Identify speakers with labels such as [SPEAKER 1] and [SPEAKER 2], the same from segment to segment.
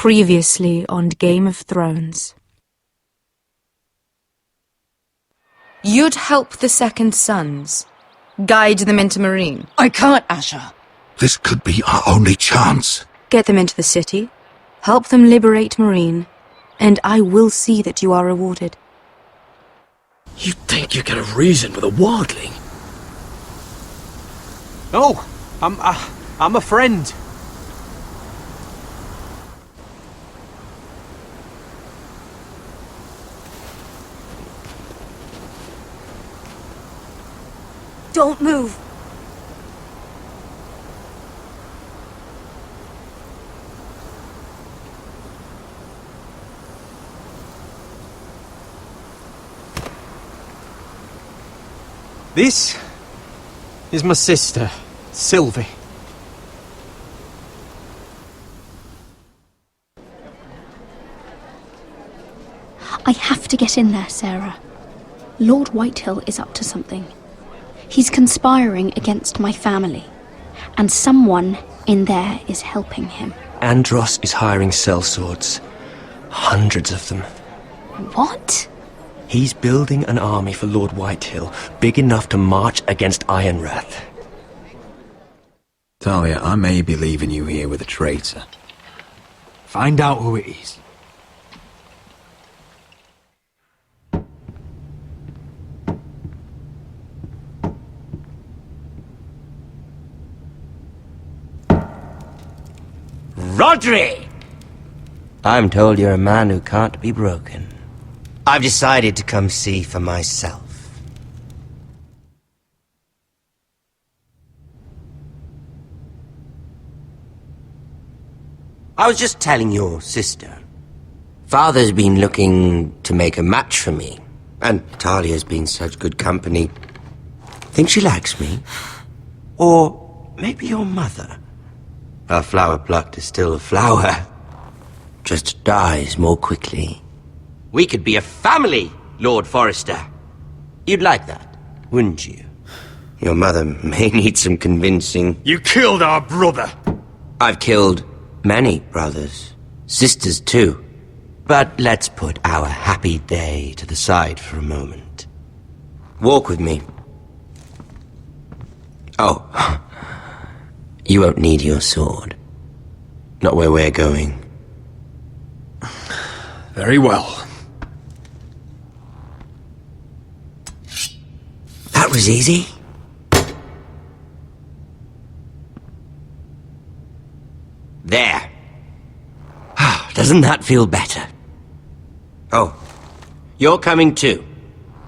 [SPEAKER 1] Previously on Game of Thrones. You'd help the Second Sons. Guide them into Marine.
[SPEAKER 2] I can't, Asher.
[SPEAKER 3] This could be our only chance.
[SPEAKER 1] Get them into the city. Help them liberate Marine. And I will see that you are rewarded.
[SPEAKER 4] You think you can reason with a wildling?
[SPEAKER 5] Oh, I'm a friend.
[SPEAKER 1] Don't move.
[SPEAKER 5] This is my sister, Sylvie.
[SPEAKER 6] I have to get in there, Sarah. Lord Whitehill is up to something. He's conspiring against my family, and someone in there is helping him.
[SPEAKER 4] Andros is hiring sellswords. Hundreds of them.
[SPEAKER 6] What?
[SPEAKER 4] He's building an army for Lord Whitehill, big enough to march against Ironrath.
[SPEAKER 7] Talia, I may be leaving you here with a traitor. Find out who it is.
[SPEAKER 8] Rodri! I'm told you're a man who can't be broken. I've decided to come see for myself. I was just telling your sister. Father's been looking to make a match for me, and Talia's been such good company. Think she likes me? Or maybe your mother? A flower plucked is still a flower. Just dies more quickly. We could be a family, Lord Forrester. You'd like that, wouldn't you? Your mother may need some convincing.
[SPEAKER 5] You killed our brother!
[SPEAKER 8] I've killed many brothers. Sisters, too. But let's put our happy day to the side for a moment. Walk with me. Oh. You won't need your sword. Not where we're going.
[SPEAKER 7] Very well.
[SPEAKER 8] That was easy. There. Doesn't that feel better? Oh, you're coming too.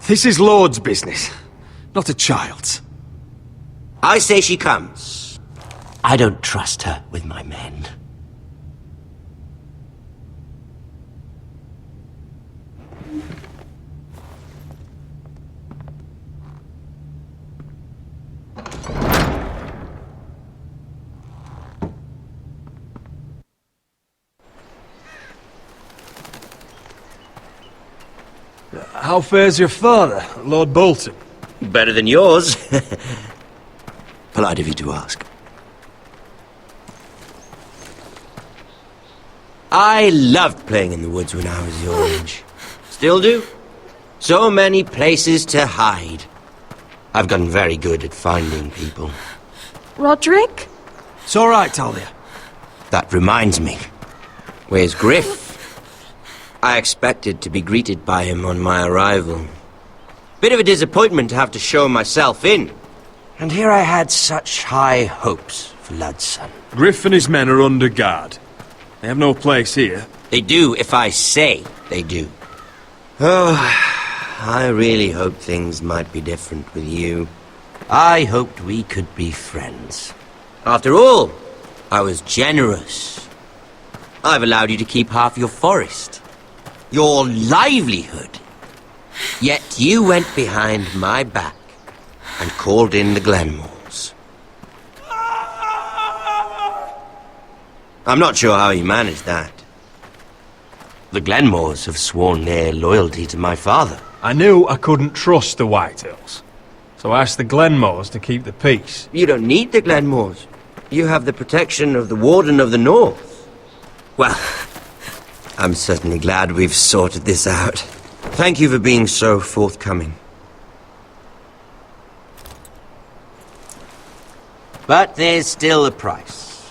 [SPEAKER 5] This is Lord's business, not a child's.
[SPEAKER 8] I say she comes. I don't trust her with my men.
[SPEAKER 5] How fares your father, Lord Bolton?
[SPEAKER 8] Better than yours. Polite of you to ask. I loved playing in the woods when I was your age. Still do. So many places to hide. I've gotten very good at finding people.
[SPEAKER 1] Roderick?
[SPEAKER 5] It's all right, Talia.
[SPEAKER 8] That reminds me. Where's Griff? I expected to be greeted by him on my arrival. Bit of a disappointment to have to show myself in. And here I had such high hopes for Ludson.
[SPEAKER 5] Griff and his men are under guard. They have no place here.
[SPEAKER 8] They do if I say they do. Oh, I really hoped things might be different with you. I hoped we could be friends. After all, I was generous. I've allowed you to keep half your forest. Your livelihood. Yet you went behind my back and called in the Glenmores. I'm not sure how you managed that. The Glenmores have sworn their loyalty to my father.
[SPEAKER 5] I knew I couldn't trust the Whitehills, so I asked the Glenmores to keep the peace.
[SPEAKER 8] You don't need the Glenmores. You have the protection of the Warden of the North. Well, I'm certainly glad we've sorted this out. Thank you for being so forthcoming. But there's still a price.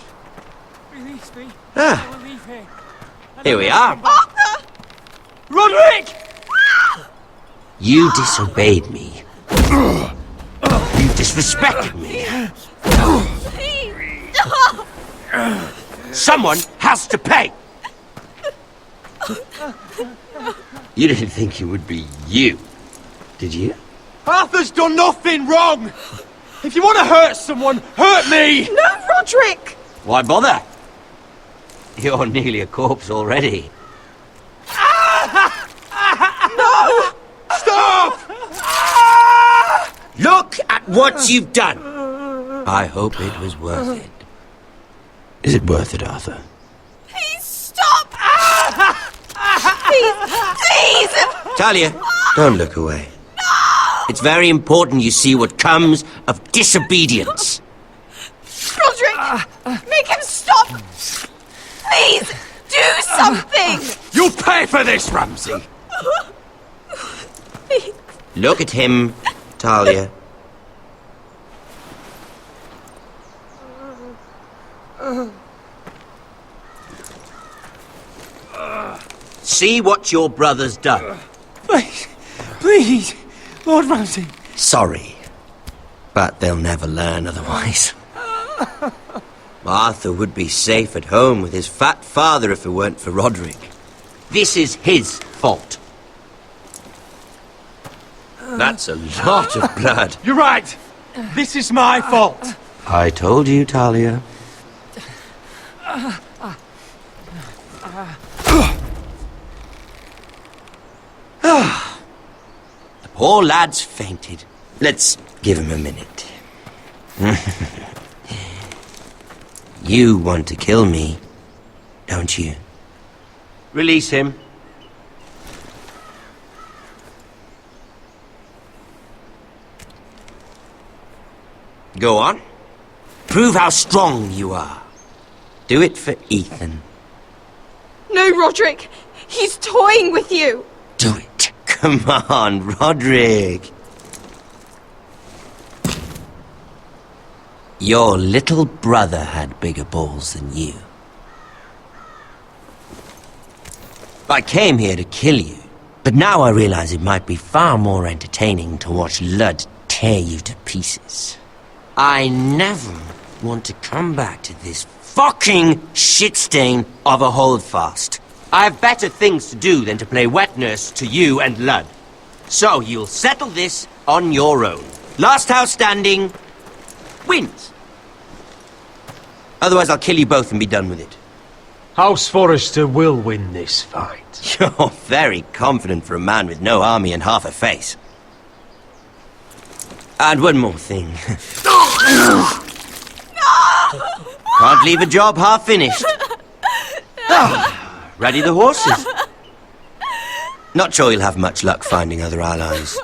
[SPEAKER 2] Release me.
[SPEAKER 8] Ah,
[SPEAKER 2] I will leave here.
[SPEAKER 8] here we are.
[SPEAKER 2] Arthur! Roderick!
[SPEAKER 8] You disobeyed me. You disrespected me. Someone has to pay! You didn't think it would be you, did you?
[SPEAKER 5] Arthur's done nothing wrong! If you want to hurt someone, hurt me!
[SPEAKER 2] No, Roderick!
[SPEAKER 8] Why bother? You're nearly a corpse already.
[SPEAKER 5] Stop!
[SPEAKER 8] Look at what you've done! I hope it was worth it. Is it worth it, Arthur?
[SPEAKER 2] Please stop! Please!
[SPEAKER 8] Talia, don't look away. No! It's very important you see what comes of disobedience.
[SPEAKER 2] Roderick! Make him stop! Please! Do something!
[SPEAKER 5] You'll pay for this, Ramsay!
[SPEAKER 8] Look at him, Talia. See what your brother's done.
[SPEAKER 2] Please! Lord Ramsay!
[SPEAKER 8] Sorry, but they'll never learn otherwise. Arthur would be safe at home with his fat father if it weren't for Roderick. This is his fault. That's a lot of blood.
[SPEAKER 5] You're right! This is my fault!
[SPEAKER 8] I told you, Talia. The poor lad's fainted. Let's give him a minute. You want to kill me, don't you? Release him. Go on. Prove how strong you are. Do it for Ethan.
[SPEAKER 2] No, Roderick! He's toying with you!
[SPEAKER 8] Do it. Come on, Roderick. Your little brother had bigger balls than you. I came here to kill you, but now I realize it might be far more entertaining to watch Lud tear you to pieces. I never want to come back to this fucking shit stain of a holdfast. I have better things to do than to play wet nurse to you and Lud. So you'll settle this on your own. Last house standing wins. Otherwise I'll kill you both and be done with it.
[SPEAKER 5] House Forrester will win this fight.
[SPEAKER 8] You're very confident for a man with no army and half a face. And one more thing. Can't leave a job half finished. Ready the horses. Not sure you'll have much luck finding other allies.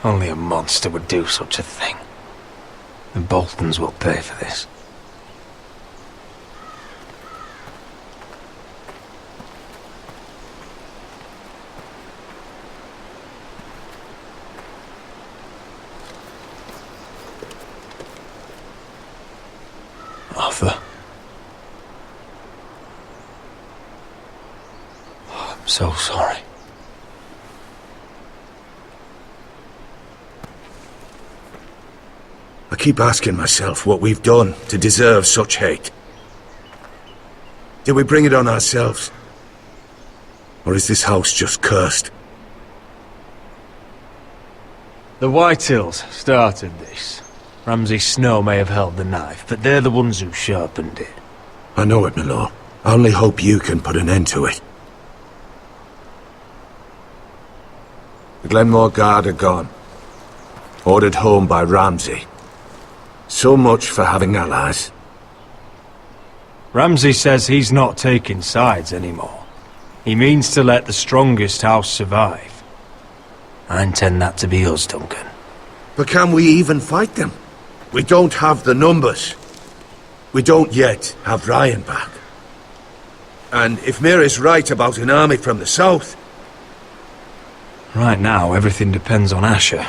[SPEAKER 5] Only a monster would do such a thing. The Boltons will pay for this. Arthur. Oh, I'm so sorry.
[SPEAKER 3] I keep asking myself what we've done to deserve such hate. Did we bring it on ourselves? Or is this house just cursed?
[SPEAKER 5] The Whitehills started this. Ramsay Snow may have held the knife, but they're the ones who sharpened it.
[SPEAKER 3] I know it, my lord. I only hope you can put an end to it. The Glenmore Guard are gone. Ordered home by Ramsay. So much for having allies.
[SPEAKER 5] Ramsay says he's not taking sides anymore. He means to let the strongest house survive. I intend that to be us, Duncan.
[SPEAKER 3] But can we even fight them? We don't have the numbers. We don't yet have Ryan back. And if Mira's right about an army from the south...
[SPEAKER 5] Right now, everything depends on Asher.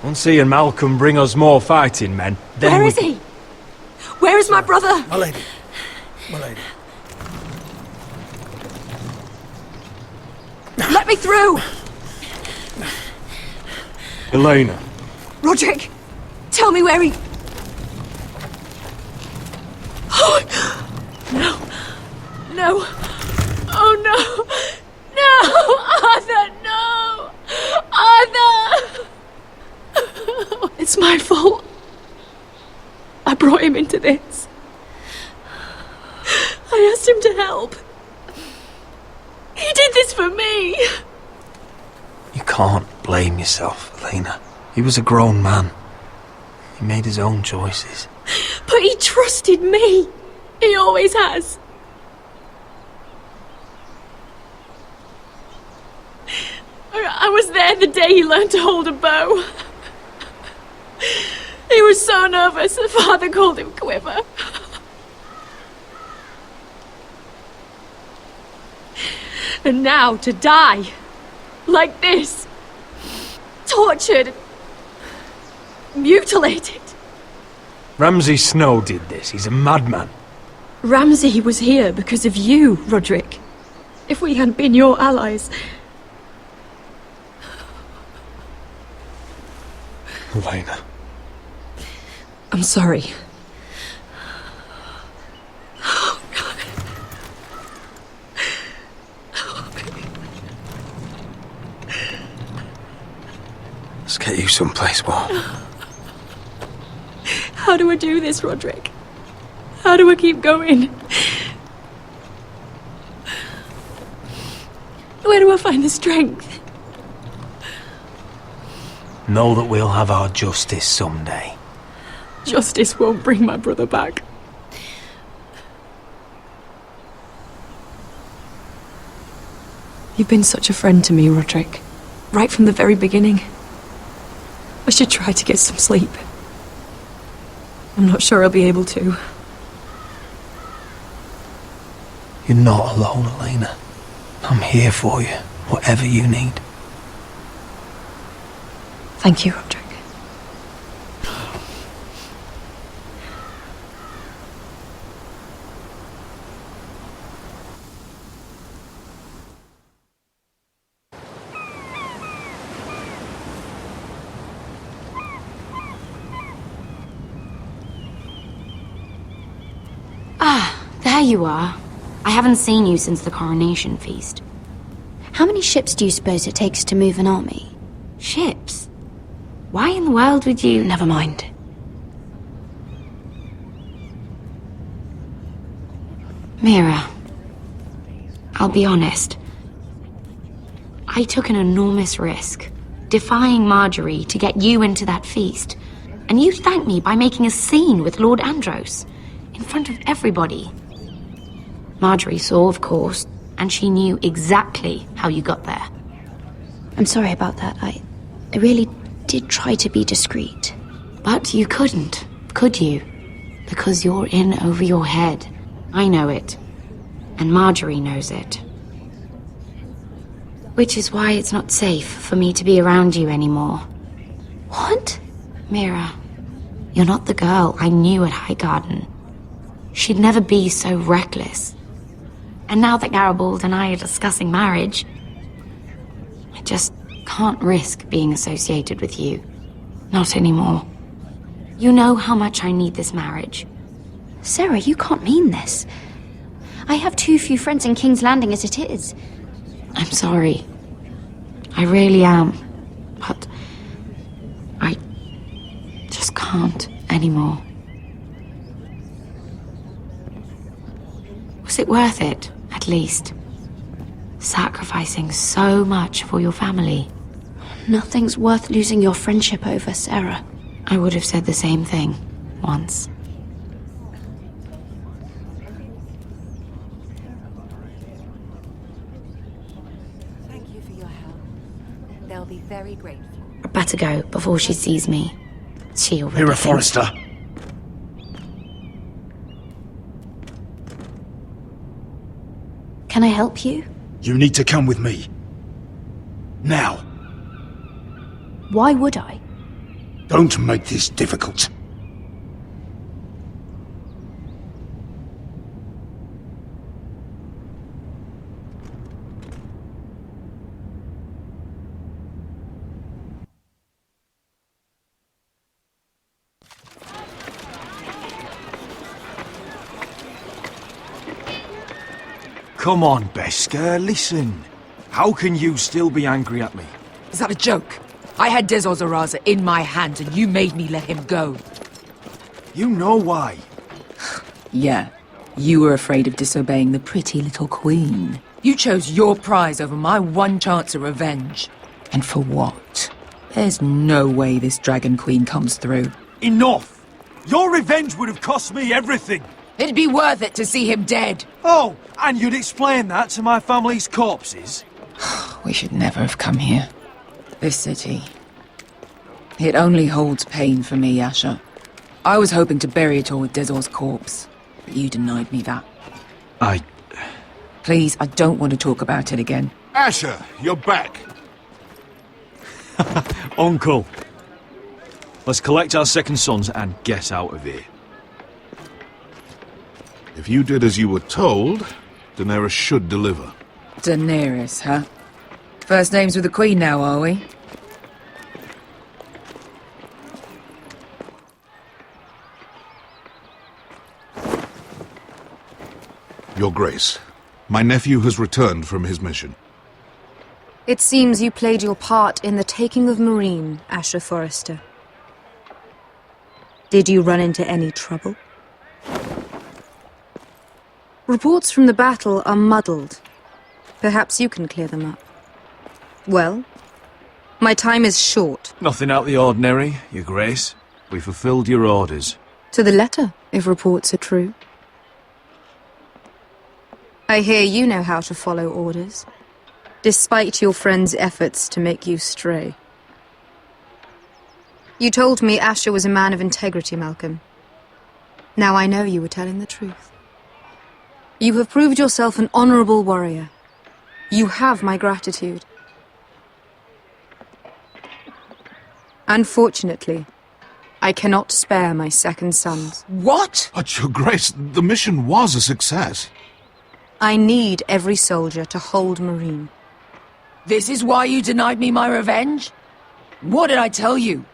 [SPEAKER 5] Once he and Malcolm bring us more fighting men, then
[SPEAKER 2] Where is he? Where is my brother?
[SPEAKER 3] My lady. My lady.
[SPEAKER 2] Let me through!
[SPEAKER 5] Elena.
[SPEAKER 2] Roderick, tell me where he... Oh, no. No. Oh, no. No! Arthur, no! Arthur! It's my fault. I brought him into this. I asked him to help. He did this for me.
[SPEAKER 5] You can't blame yourself, Elena. He was a grown man. He made his own choices.
[SPEAKER 2] But he trusted me. He always has. I was there the day he learned to hold a bow. He was so nervous, the father called him Quiver. And now to die, like this, tortured, mutilated.
[SPEAKER 5] Ramsay Snow did this. He's a madman.
[SPEAKER 2] Ramsay was here because of you, Roderick. If we hadn't been your allies...
[SPEAKER 5] Elena.
[SPEAKER 2] I'm sorry.
[SPEAKER 5] Let's get you someplace warm.
[SPEAKER 2] How do I do this, Roderick? How do I keep going? Where do I find the strength?
[SPEAKER 5] Know that we'll have our justice someday.
[SPEAKER 2] Justice won't bring my brother back. You've been such a friend to me, Roderick. Right from the very beginning. I should try to get some sleep. I'm not sure I'll be able to.
[SPEAKER 5] You're not alone, Elena. I'm here for you, whatever you need.
[SPEAKER 2] Thank you, Roderick.
[SPEAKER 9] There you are. I haven't seen you since the coronation feast.
[SPEAKER 6] How many ships do you suppose it takes to move an army?
[SPEAKER 9] Ships? Why in the world would you...
[SPEAKER 2] Never mind.
[SPEAKER 9] Mira, I'll be honest. I took an enormous risk, defying Marjorie to get you into that feast. And you thanked me by making a scene with Lord Andros, in front of everybody. Marjorie saw, of course, and she knew exactly how you got there.
[SPEAKER 6] I'm sorry about that. I really did try to be discreet.
[SPEAKER 9] But you couldn't, could you? Because you're in over your head. I know it. And Marjorie knows it. Which is why it's not safe for me to be around you anymore.
[SPEAKER 6] What?
[SPEAKER 9] Mira, you're not the girl I knew at Highgarden. She'd never be so reckless. And now that Garibald and I are discussing marriage, I just can't risk being associated with you. Not anymore. You know how much I need this marriage.
[SPEAKER 6] Sarah, you can't mean this. I have too few friends in King's Landing as it is.
[SPEAKER 9] I'm sorry. I really am. But I just can't anymore. Was it worth it, at least? Sacrificing so much for your family.
[SPEAKER 6] Nothing's worth losing your friendship over, Sarah.
[SPEAKER 9] I would have said the same thing once.
[SPEAKER 10] Thank you for your help. They'll be very grateful.
[SPEAKER 9] I'd better go before she sees me. She already
[SPEAKER 3] Mira
[SPEAKER 9] thinks-
[SPEAKER 3] Forrester.
[SPEAKER 6] Can I help you?
[SPEAKER 7] You need to come with me. Now.
[SPEAKER 6] Why would I?
[SPEAKER 7] Don't make this difficult.
[SPEAKER 5] Come on, Beskar, listen. How can you still be angry at me?
[SPEAKER 10] Is that a joke? I had Dezor Zaraza in my hands and you made me let him go.
[SPEAKER 5] You know why.
[SPEAKER 10] Yeah. You were afraid of disobeying the pretty little queen. You chose your prize over my one chance of revenge. And for what? There's no way this Dragon Queen comes through.
[SPEAKER 5] Enough! Your revenge would have cost me everything.
[SPEAKER 10] It'd be worth it to see him dead.
[SPEAKER 5] Oh, and you'd explain that to my family's corpses?
[SPEAKER 10] We should never have come here. This city. It only holds pain for me, Asher. I was hoping to bury it all with Dezor's corpse, but you denied me that. Please, I don't want to talk about it again.
[SPEAKER 3] Asher, you're back.
[SPEAKER 5] Uncle. Let's collect our second sons and get out of here.
[SPEAKER 11] If you did as you were told, Daenerys should deliver.
[SPEAKER 10] Daenerys, huh? First names with the Queen now, are we?
[SPEAKER 11] Your Grace, my nephew has returned from his mission.
[SPEAKER 1] It seems you played your part in the taking of Marine, Asher Forrester. Did you run into any trouble? Reports from the battle are muddled. Perhaps you can clear them up. Well, my time is short.
[SPEAKER 5] Nothing out of the ordinary, Your Grace. We fulfilled your orders.
[SPEAKER 1] To the letter, if reports are true. I hear you know how to follow orders, despite your friend's efforts to make you stray. You told me Asher was a man of integrity, Malcolm. Now I know you were telling the truth. You have proved yourself an honorable warrior. You have my gratitude. Unfortunately, I cannot spare my second sons.
[SPEAKER 10] What?
[SPEAKER 11] But, Your Grace, the mission was a success.
[SPEAKER 1] I need every soldier to hold Marine.
[SPEAKER 10] This is why you denied me my revenge? What did I tell you?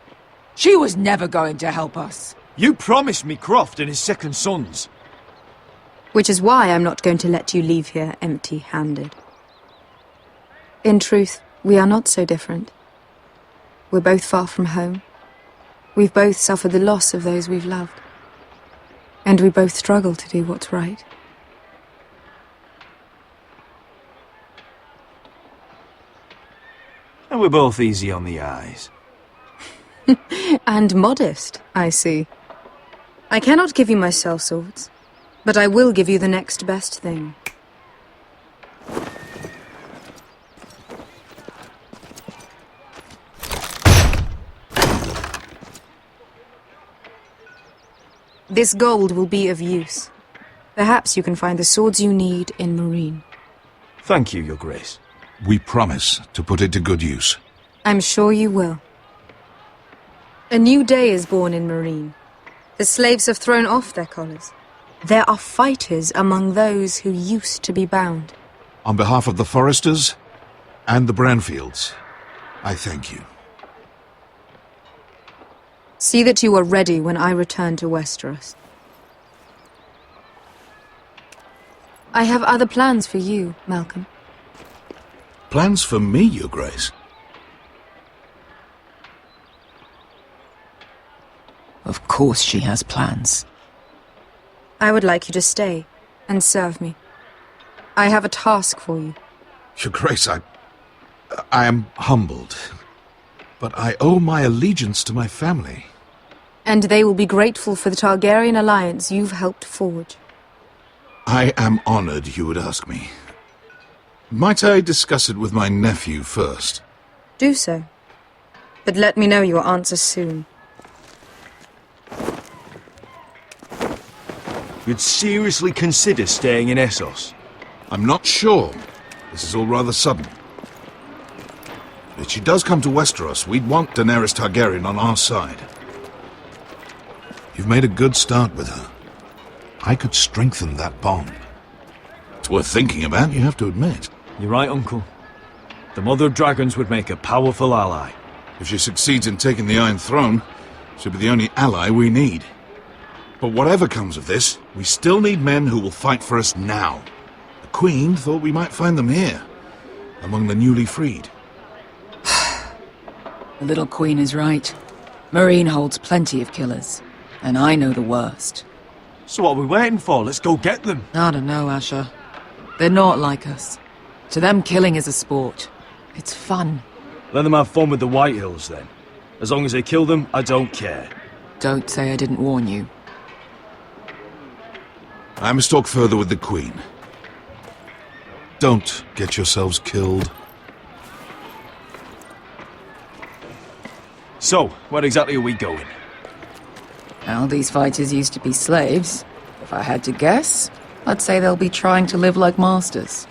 [SPEAKER 10] She was never going to help us.
[SPEAKER 5] You promised me Croft and his second sons.
[SPEAKER 1] Which is why I'm not going to let you leave here empty-handed. In truth, we are not so different. We're both far from home. We've both suffered the loss of those we've loved. And we both struggle to do what's right.
[SPEAKER 5] And we're both easy on the eyes.
[SPEAKER 1] And modest, I see. I cannot give you my sellswords, but I will give you the next best thing. This gold will be of use. Perhaps you can find the swords you need in Marine.
[SPEAKER 5] Thank you, Your Grace.
[SPEAKER 11] We promise to put it to good use.
[SPEAKER 1] I'm sure you will. A new day is born in Marine. The slaves have thrown off their collars. There are fighters among those who used to be bound.
[SPEAKER 11] On behalf of the Forresters and the Branfields, I thank you.
[SPEAKER 1] See that you are ready when I return to Westeros. I have other plans for you, Malcolm.
[SPEAKER 11] Plans for me, Your Grace?
[SPEAKER 10] Of course she has plans.
[SPEAKER 1] I would like you to stay and serve me. I have a task for you.
[SPEAKER 11] Your Grace, I am humbled. But I owe my allegiance to my family.
[SPEAKER 1] And they will be grateful for the Targaryen alliance you've helped forge.
[SPEAKER 11] I am honored you would ask me. Might I discuss it with my nephew first?
[SPEAKER 1] Do so. But let me know your answer soon.
[SPEAKER 5] You'd seriously consider staying in Essos?
[SPEAKER 11] I'm not sure. This is all rather sudden. If she does come to Westeros, we'd want Daenerys Targaryen on our side. You've made a good start with her. I could strengthen that bond. It's worth thinking about, you have to admit.
[SPEAKER 5] You're right, Uncle. The Mother of Dragons would make a powerful ally.
[SPEAKER 11] If she succeeds in taking the Iron Throne, she'll be the only ally we need. But whatever comes of this, we still need men who will fight for us now. The Queen thought we might find them here, among the newly freed.
[SPEAKER 10] The little queen is right. Marine holds plenty of killers, and I know the worst.
[SPEAKER 5] So what are we waiting for? Let's go get them.
[SPEAKER 10] I don't know, Asher. They're not like us. To them, killing is a sport. It's fun.
[SPEAKER 5] Let them have fun with the White Hills, then. As long as they kill them, I don't care.
[SPEAKER 10] Don't say I didn't warn you.
[SPEAKER 11] I must talk further with the Queen. Don't get yourselves killed.
[SPEAKER 5] So, where exactly are we going?
[SPEAKER 10] Well, these fighters used to be slaves. If I had to guess, I'd say they'll be trying to live like masters.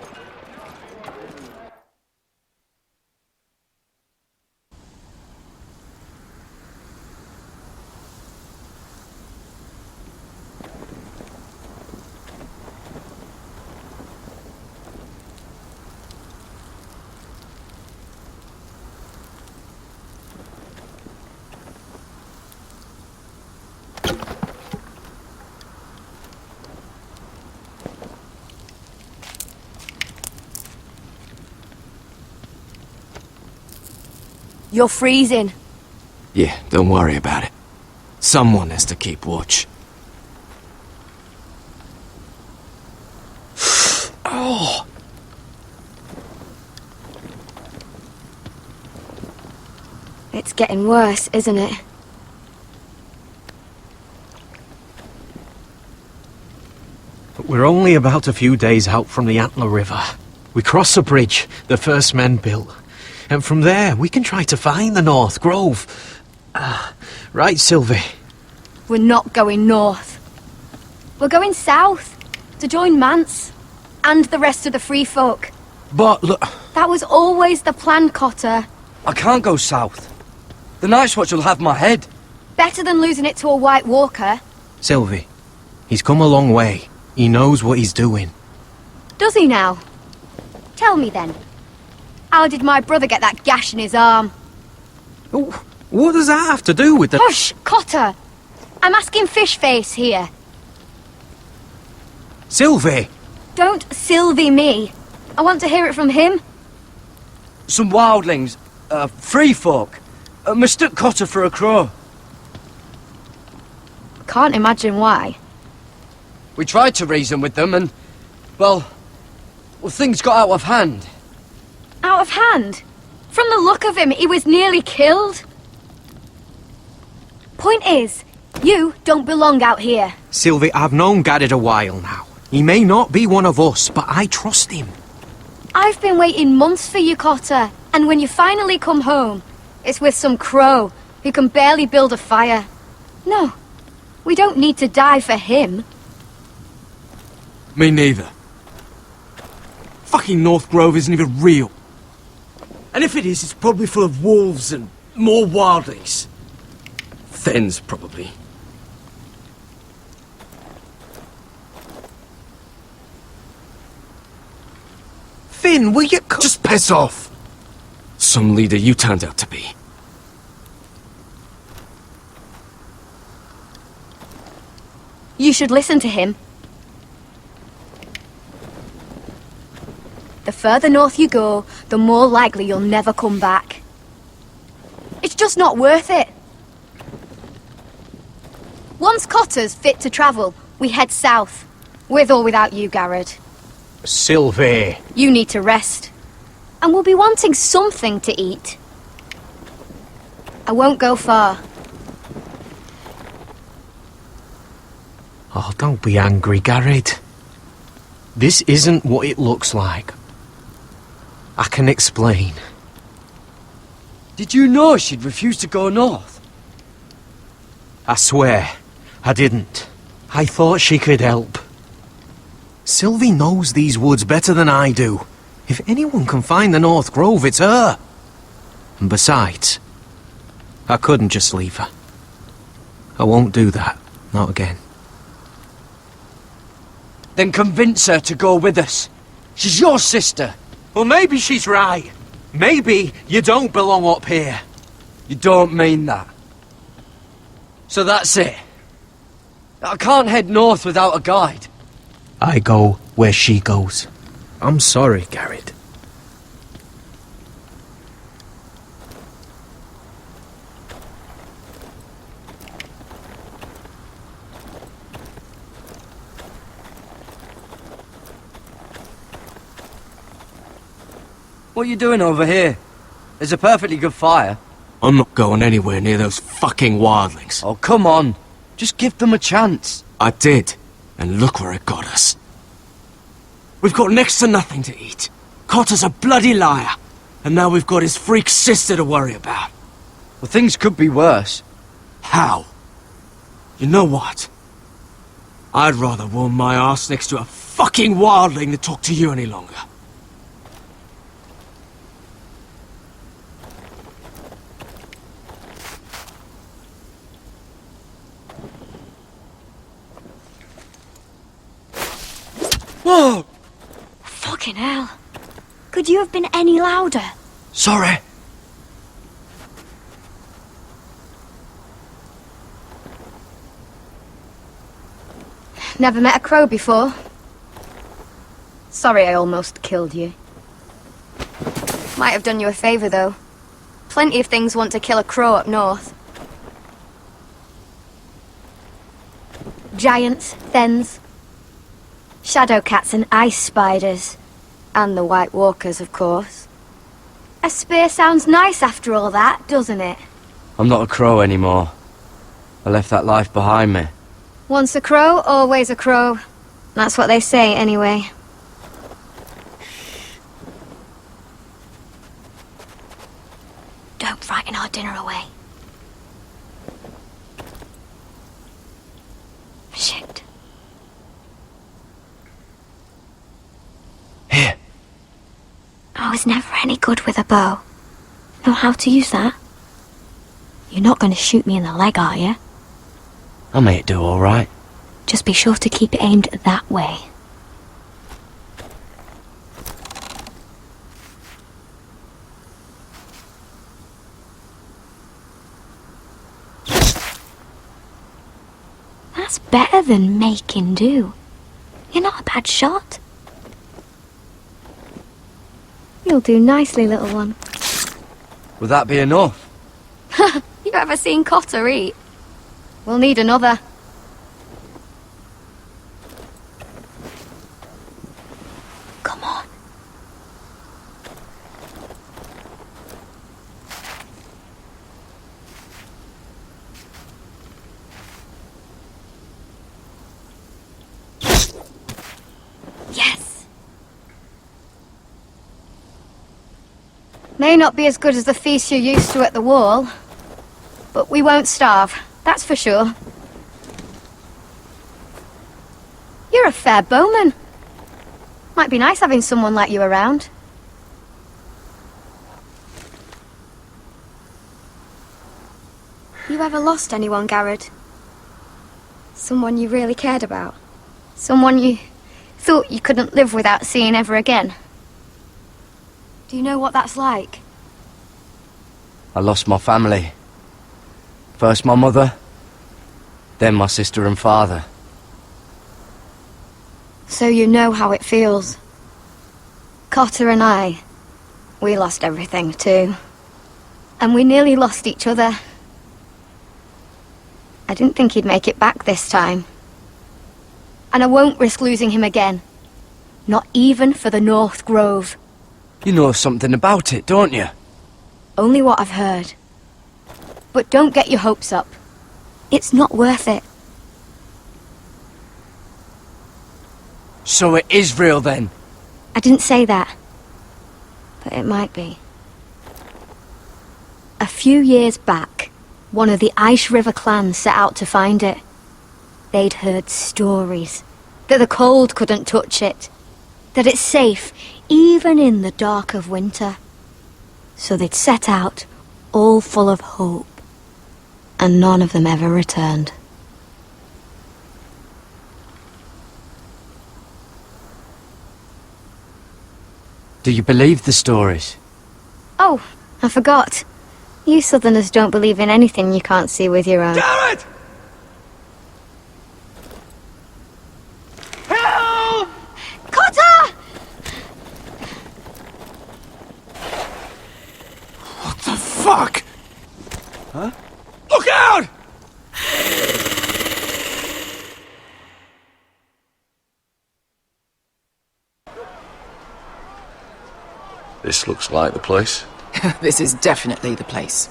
[SPEAKER 12] You're freezing.
[SPEAKER 4] Yeah, don't worry about it. Someone has to keep watch. Oh!
[SPEAKER 12] It's getting worse, isn't it?
[SPEAKER 4] But we're only about a few days out from the Antler River. We cross a bridge the first men built. And from there, we can try to find the North Grove. Right, Sylvie?
[SPEAKER 12] We're not going north. We're going south, to join Mance, and the rest of the free folk.
[SPEAKER 13] But look...
[SPEAKER 12] That was always the plan, Cotter.
[SPEAKER 13] I can't go south. The Night's Watch will have my head.
[SPEAKER 12] Better than losing it to a White Walker.
[SPEAKER 4] Sylvie, he's come a long way. He knows what he's doing.
[SPEAKER 12] Does he now? Tell me then. How did my brother get that gash in his arm?
[SPEAKER 4] What does that have to do with the...
[SPEAKER 12] Hush, Cotter! I'm asking Fishface here.
[SPEAKER 4] Sylvie!
[SPEAKER 12] Don't Sylvie me. I want to hear it from him.
[SPEAKER 13] Some wildlings, free folk, mistook Cotter for a crow.
[SPEAKER 12] Can't imagine why.
[SPEAKER 13] We tried to reason with them and, well, things got out of hand.
[SPEAKER 12] Out of hand? From the look of him, he was nearly killed. Point is, you don't belong out here.
[SPEAKER 4] Sylvie, I've known Gaddard a while now. He may not be one of us, but I trust him.
[SPEAKER 12] I've been waiting months for you, Cotter, and when you finally come home, it's with some crow who can barely build a fire. No, We don't need to die for him.
[SPEAKER 13] Me neither. Fucking North Grove isn't even real. And if it is, it's probably full of wolves and more wildlings. Thens, probably.
[SPEAKER 4] Finn, will you
[SPEAKER 13] Just piss off! Some leader you turned out to be.
[SPEAKER 12] You should listen to him. The further north you go, the more likely you'll never come back. It's just not worth it. Once Cotter's fit to travel, we head south. With or without you, Garrett.
[SPEAKER 4] Sylvie.
[SPEAKER 12] You need to rest. And we'll be wanting something to eat. I won't go far.
[SPEAKER 4] Oh, don't be angry, Garrett. This isn't what it looks like. I can explain.
[SPEAKER 13] Did you know she'd refuse to go north?
[SPEAKER 4] I swear, I didn't. I thought she could help. Sylvie knows these woods better than I do. If anyone can find the North Grove, it's her. And besides, I couldn't just leave her. I won't do that. Not again.
[SPEAKER 13] Then convince her to go with us. She's your sister.
[SPEAKER 4] Well, maybe she's right. Maybe you don't belong up here.
[SPEAKER 13] You don't mean that. So that's it. I can't head north without a guide.
[SPEAKER 4] I go where she goes. I'm sorry, Garrett.
[SPEAKER 13] What are you doing over here? There's a perfectly good fire.
[SPEAKER 5] I'm not going anywhere near those fucking wildlings.
[SPEAKER 13] Oh, come on. Just give them a chance.
[SPEAKER 5] I did, and look where it got us. We've got next to nothing to eat. Cotter's a bloody liar, and now we've got his freak sister to worry about.
[SPEAKER 13] Well, things could be worse.
[SPEAKER 5] How? You know what? I'd rather warm my arse next to a fucking wildling than talk to you any longer.
[SPEAKER 13] Whoa!
[SPEAKER 12] Fucking hell. Could you have been any louder?
[SPEAKER 13] Sorry.
[SPEAKER 12] Never met a crow before. Sorry I almost killed you. Might have done you a favour, though. Plenty of things want to kill a crow up north. Giants, thens, shadow cats and ice spiders. And the White Walkers, of course. A spear sounds nice after all that, doesn't it?
[SPEAKER 13] I'm not a crow anymore. I left that life behind me.
[SPEAKER 12] Once a crow, always a crow. That's what they say, anyway. Don't frighten our dinner away. Shit.
[SPEAKER 13] Here.
[SPEAKER 12] I was never any good with a bow. Know how to use that? You're not going to shoot me in the leg, are you?
[SPEAKER 13] I may do all right.
[SPEAKER 12] Just be sure to keep it aimed that way. That's better than making do. You're not a bad shot. You'll do nicely, little one.
[SPEAKER 13] Would that be enough?
[SPEAKER 12] You ever seen Cotter eat? We'll need another. Come on. Yes. May not be as good as the feast you're used to at the wall, but we won't starve, that's for sure. a fair bowman. Might be nice having someone like you around. You ever lost anyone, Garrod? Someone you really cared about? Someone you thought you couldn't live without seeing ever again? Do you know what that's like?
[SPEAKER 5] I lost my family. First my mother, then my sister and father.
[SPEAKER 12] So you know how it feels. Cotter and I, we lost everything too. And we nearly lost each other. I didn't think he'd make it back this time. And I won't risk losing him again. Not even for the North Grove.
[SPEAKER 5] You know something about it, don't you?
[SPEAKER 12] Only what I've heard. But don't get your hopes up. It's not worth it.
[SPEAKER 5] So it is real then?
[SPEAKER 12] I didn't say that. But it might be. A few years back, one of the Ice River clans set out to find it. They'd heard stories that the cold couldn't touch it, that it's safe even in the dark of winter. So they'd set out, all full of hope, and none of them ever returned.
[SPEAKER 5] Do you believe the stories?
[SPEAKER 12] Oh, I forgot. You Southerners don't believe in anything you can't see with your own.
[SPEAKER 13] Garrod! Help!
[SPEAKER 12] Cotter!
[SPEAKER 13] What the fuck? Huh? Look out!
[SPEAKER 14] This looks like the place.
[SPEAKER 10] This is definitely the place.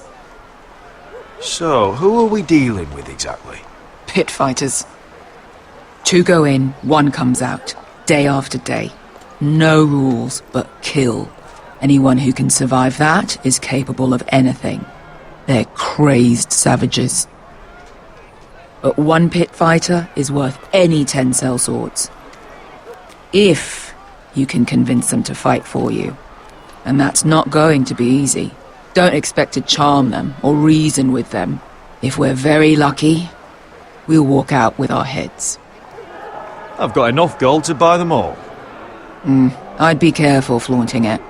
[SPEAKER 14] So, who are we dealing with exactly?
[SPEAKER 10] Pit fighters. 2 go in, 1 comes out. Day after day. No rules, but kill. Anyone who can survive that is capable of anything. They're crazed savages. But 1 pit fighter is worth any 10 sellswords. If you can convince them to fight for you. And that's not going to be easy. Don't expect to charm them or reason with them. If we're very lucky, we'll walk out with our heads.
[SPEAKER 14] I've got enough gold to buy them all.
[SPEAKER 10] I'd be careful flaunting it.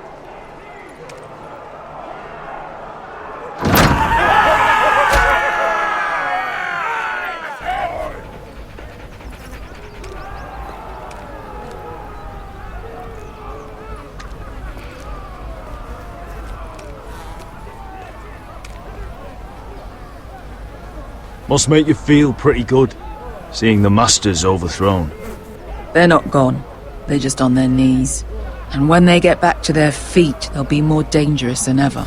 [SPEAKER 14] Must make you feel pretty good, seeing the Masters overthrown.
[SPEAKER 10] They're not gone. They're just on their knees. And when they get back to their feet, they'll be more dangerous than ever.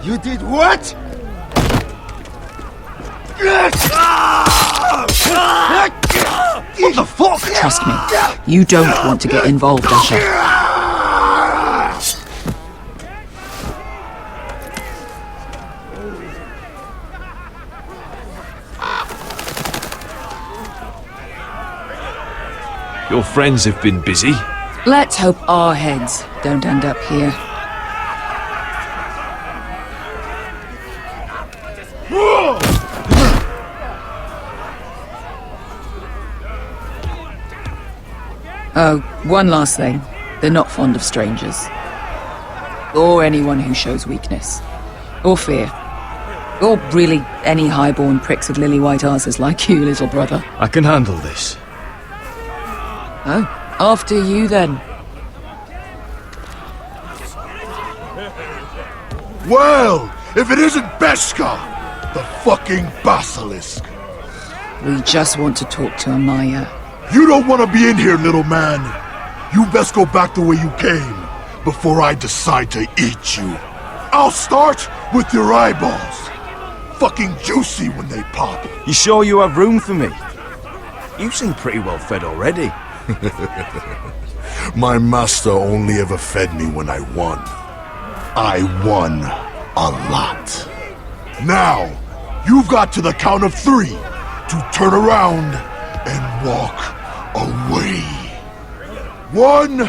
[SPEAKER 3] You did what?
[SPEAKER 14] What the fuck?
[SPEAKER 10] Trust me, you don't want to get involved, Usher.
[SPEAKER 14] Your friends have been busy.
[SPEAKER 10] Let's hope our heads don't end up here. Oh, one last thing. They're not fond of strangers. Or anyone who shows weakness. Or fear. Or really any highborn pricks with lily white asses like you, little brother.
[SPEAKER 14] I can handle this.
[SPEAKER 10] Oh, after you then.
[SPEAKER 3] Well, if it isn't Beskha, the fucking basilisk.
[SPEAKER 10] We just want to talk to Amaya.
[SPEAKER 3] You don't want to be in here, little man. You best go back the way you came before I decide to eat you. I'll start with your eyeballs. Fucking juicy when they pop.
[SPEAKER 14] You sure you have room for me? You seem pretty well fed already.
[SPEAKER 3] My master only ever fed me when I won. I won a lot. Now, You've got to the count of 3 to turn around and walk away. 1, 2.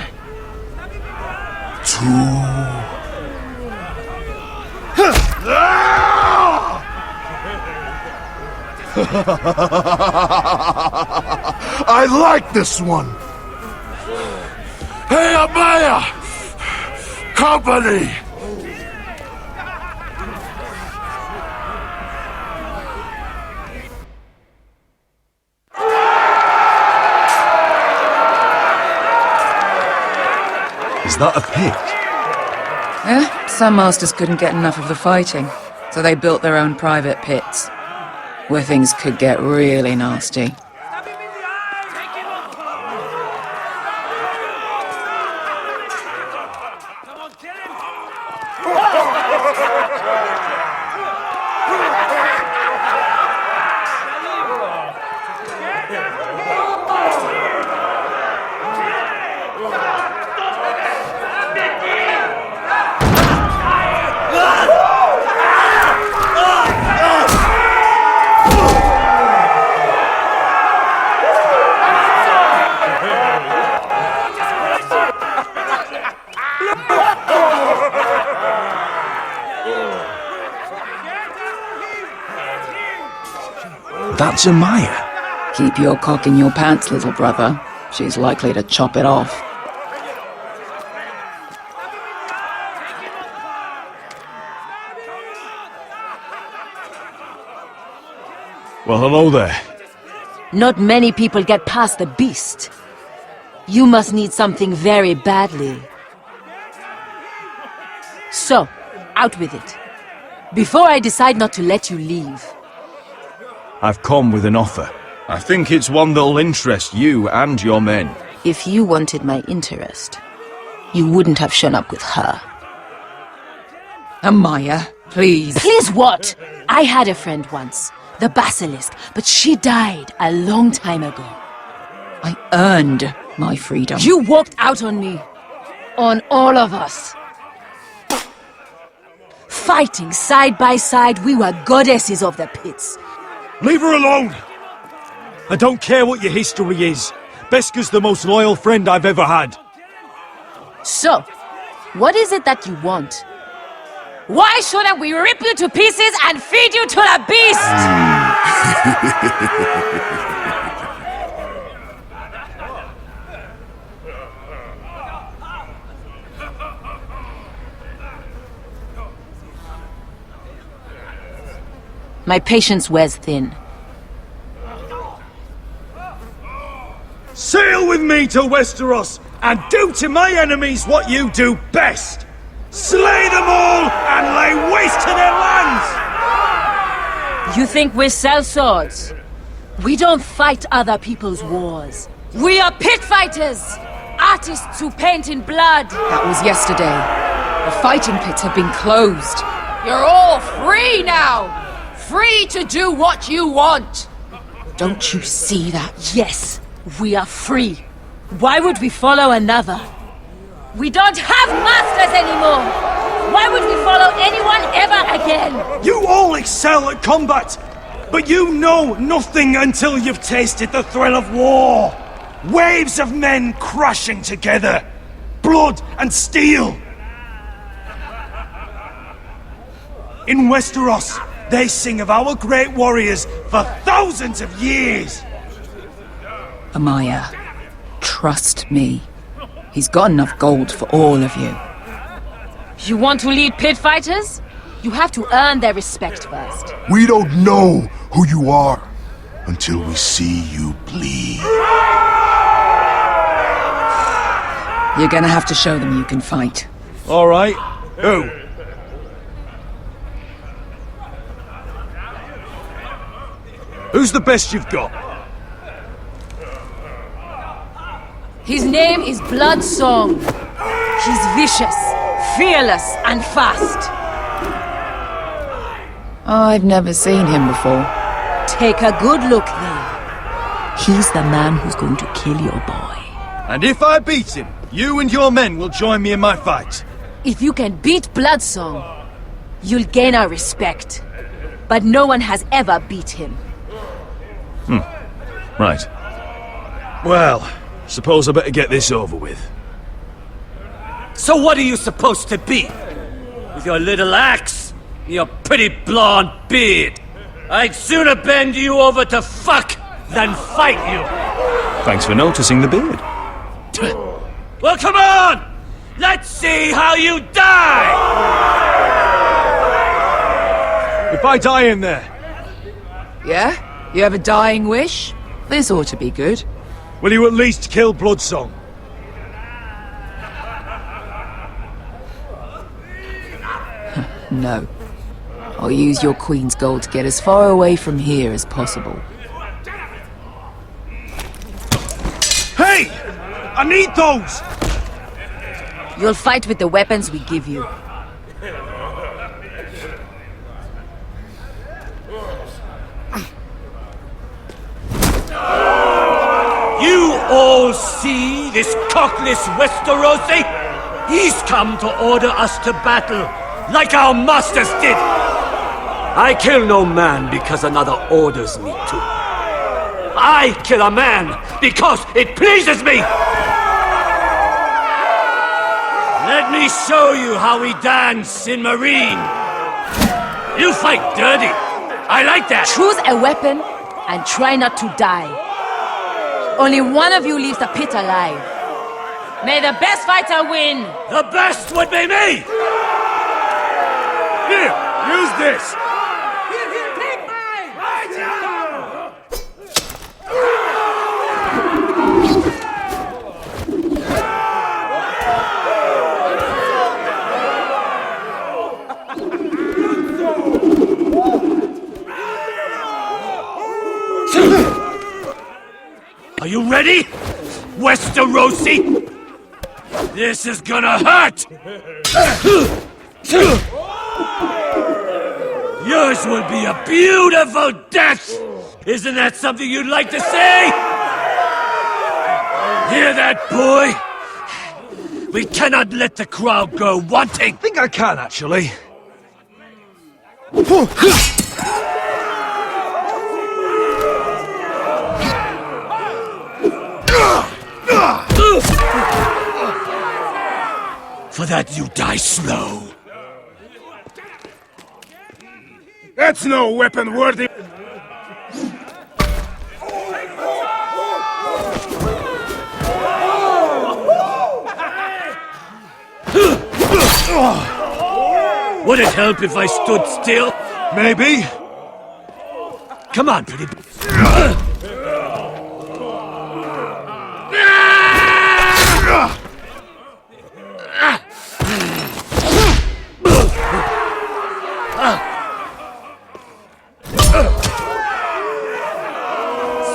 [SPEAKER 3] I like this one. Hey, Amaya! Company!
[SPEAKER 7] Is that a pit?
[SPEAKER 10] Yeah, some masters couldn't get enough of the fighting, so they built their own private pits, where things could get really nasty.
[SPEAKER 7] That's Amaya.
[SPEAKER 10] Keep your cock in your pants, little brother. She's likely to chop it off.
[SPEAKER 14] Well, hello there.
[SPEAKER 15] Not many people get past the beast. You must need something very badly. So, out with it. Before I decide not to let you leave.
[SPEAKER 14] I've come with an offer. I think it's one that'll interest you and your men.
[SPEAKER 15] If you wanted my interest, you wouldn't have shown up with her.
[SPEAKER 10] Amaya, please.
[SPEAKER 15] Please what? I had a friend once, the Basilisk, but she died a long time ago.
[SPEAKER 10] I earned my freedom.
[SPEAKER 15] You walked out on me. On all of us. Fighting side by side, we were goddesses of the pits.
[SPEAKER 14] Leave her alone! I don't care what your history is. Beskha's the most loyal friend I've ever had.
[SPEAKER 15] So, what is it that you want? Why shouldn't we rip you to pieces and feed you to the beast? My patience wears thin.
[SPEAKER 14] Sail with me to Westeros and do to my enemies what you do best. Slay them all and lay waste to their lands!
[SPEAKER 15] You think we sell swords? We don't fight other people's wars. We are pit fighters! Artists who paint in blood!
[SPEAKER 10] That was yesterday. The fighting pits have been closed.
[SPEAKER 16] You're all free now! Free to do what you want!
[SPEAKER 10] Don't you see that?
[SPEAKER 15] Yes, we are free. Why would we follow another? We don't have masters anymore! Why would we follow anyone ever again?
[SPEAKER 14] You all excel at combat, but you know nothing until you've tasted the thrill of war. Waves of men crashing together. Blood and steel. In Westeros, they sing of our great warriors for thousands of years.
[SPEAKER 10] Amaya, trust me. He's got enough gold for all of you.
[SPEAKER 15] You want to lead pit fighters? You have to earn their respect first.
[SPEAKER 3] We don't know who you are until we see you bleed.
[SPEAKER 10] You're gonna have to show them you can fight.
[SPEAKER 14] All right. Who? Who's the best you've got?
[SPEAKER 15] His name is Bloodsong. He's vicious, fearless, and fast.
[SPEAKER 10] I've never seen him before.
[SPEAKER 15] Take a good look then. He's the man who's going to kill your boy.
[SPEAKER 14] And if I beat him, you and your men will join me in my fight.
[SPEAKER 15] If you can beat Bloodsong, you'll gain our respect. but no one has ever beat him.
[SPEAKER 14] Right. Well, suppose I better get this over with.
[SPEAKER 13] So what are you supposed to be? With your little axe? Your pretty blonde beard? I'd sooner bend you over to fuck than fight you!
[SPEAKER 14] Thanks for noticing the beard.
[SPEAKER 13] Well, come on! Let's see how you die!
[SPEAKER 14] If I die in there...
[SPEAKER 10] Yeah? You have a dying wish? This ought to be good.
[SPEAKER 14] will you at least kill Bloodsong?
[SPEAKER 10] No. I'll use your Queen's gold to get as far away from here as possible.
[SPEAKER 14] Hey! I need those!
[SPEAKER 15] You'll fight with the weapons we give you.
[SPEAKER 13] You all see this cockless Westerosi? He's come to order us to battle, like our masters did! I kill no man because another orders me to. I kill a man because it pleases me! Let me show you how we dance in Marine. You fight dirty. I like that.
[SPEAKER 15] Choose a weapon and try not to die. Only one of you leaves the pit alive. May the best fighter win!
[SPEAKER 13] The best would be me!
[SPEAKER 14] Here, use this!
[SPEAKER 13] Are you ready, Westerosi? This is gonna hurt! Yours will be a beautiful death! Isn't that something you'd like to say? Hear that, boy? We cannot let the crowd go wanting!
[SPEAKER 14] I think I can, actually.
[SPEAKER 13] For that you die slow.
[SPEAKER 14] That's no weapon worthy.
[SPEAKER 13] Would it help if I stood still?
[SPEAKER 14] Maybe.
[SPEAKER 13] Come on, pretty...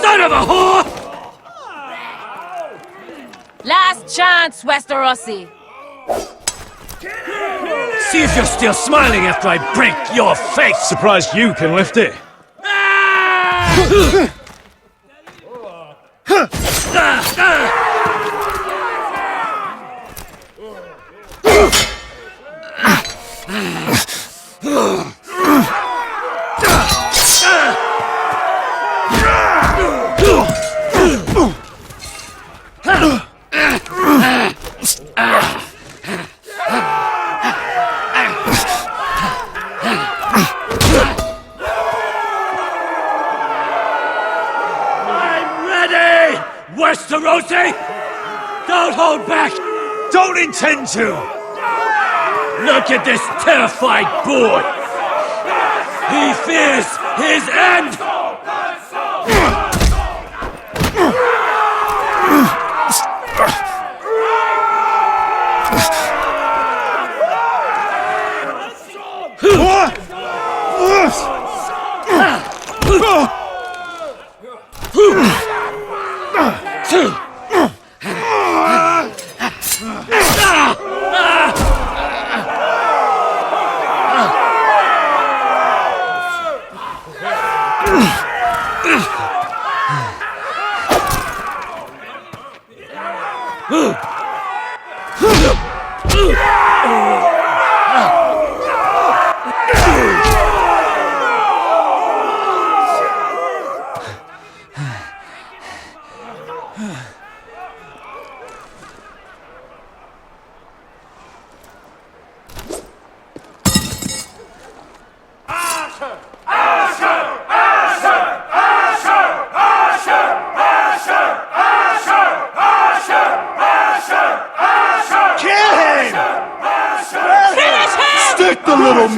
[SPEAKER 13] Son of a whore!
[SPEAKER 15] Last chance, Westerosi.
[SPEAKER 13] See if you're still smiling after I break your face!
[SPEAKER 14] Surprised you can lift it.
[SPEAKER 13] Westerosi! Don't hold back!
[SPEAKER 14] Don't intend to!
[SPEAKER 13] Look at this terrified boy! He fears his end!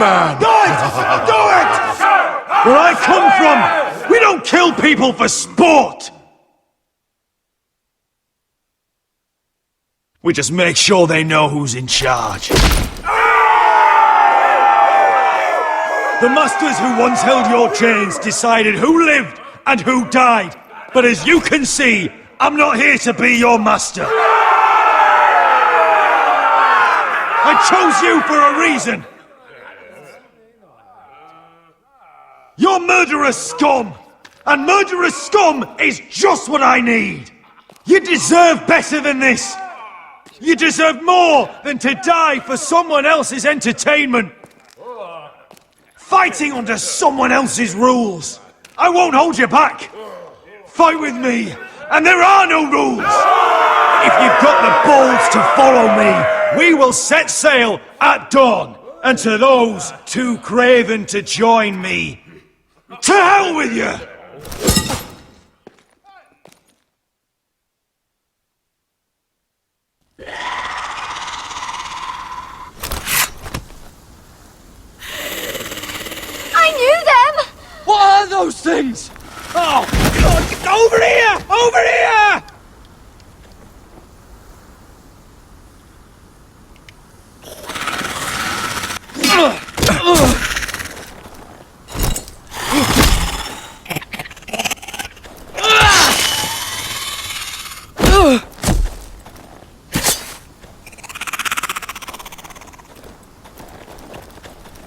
[SPEAKER 3] man!
[SPEAKER 14] Do it! Do it! Where I come from, we don't kill people for sport! We just make sure they know who's in charge. The masters who once held your chains decided who lived and who died. But as you can see, I'm not here to be your master. I chose you for a reason. You're murderous scum. And murderous scum is just what I need. You deserve better than this. You deserve more than to die for someone else's entertainment. Fighting under someone else's rules. I won't hold you back. Fight with me, and there are no rules. If you've got the balls to follow me, we will set sail at dawn. And to those too craven to join me, to hell with you!
[SPEAKER 12] I knew them!
[SPEAKER 5] What are those things? Oh, God, get over here! Over here!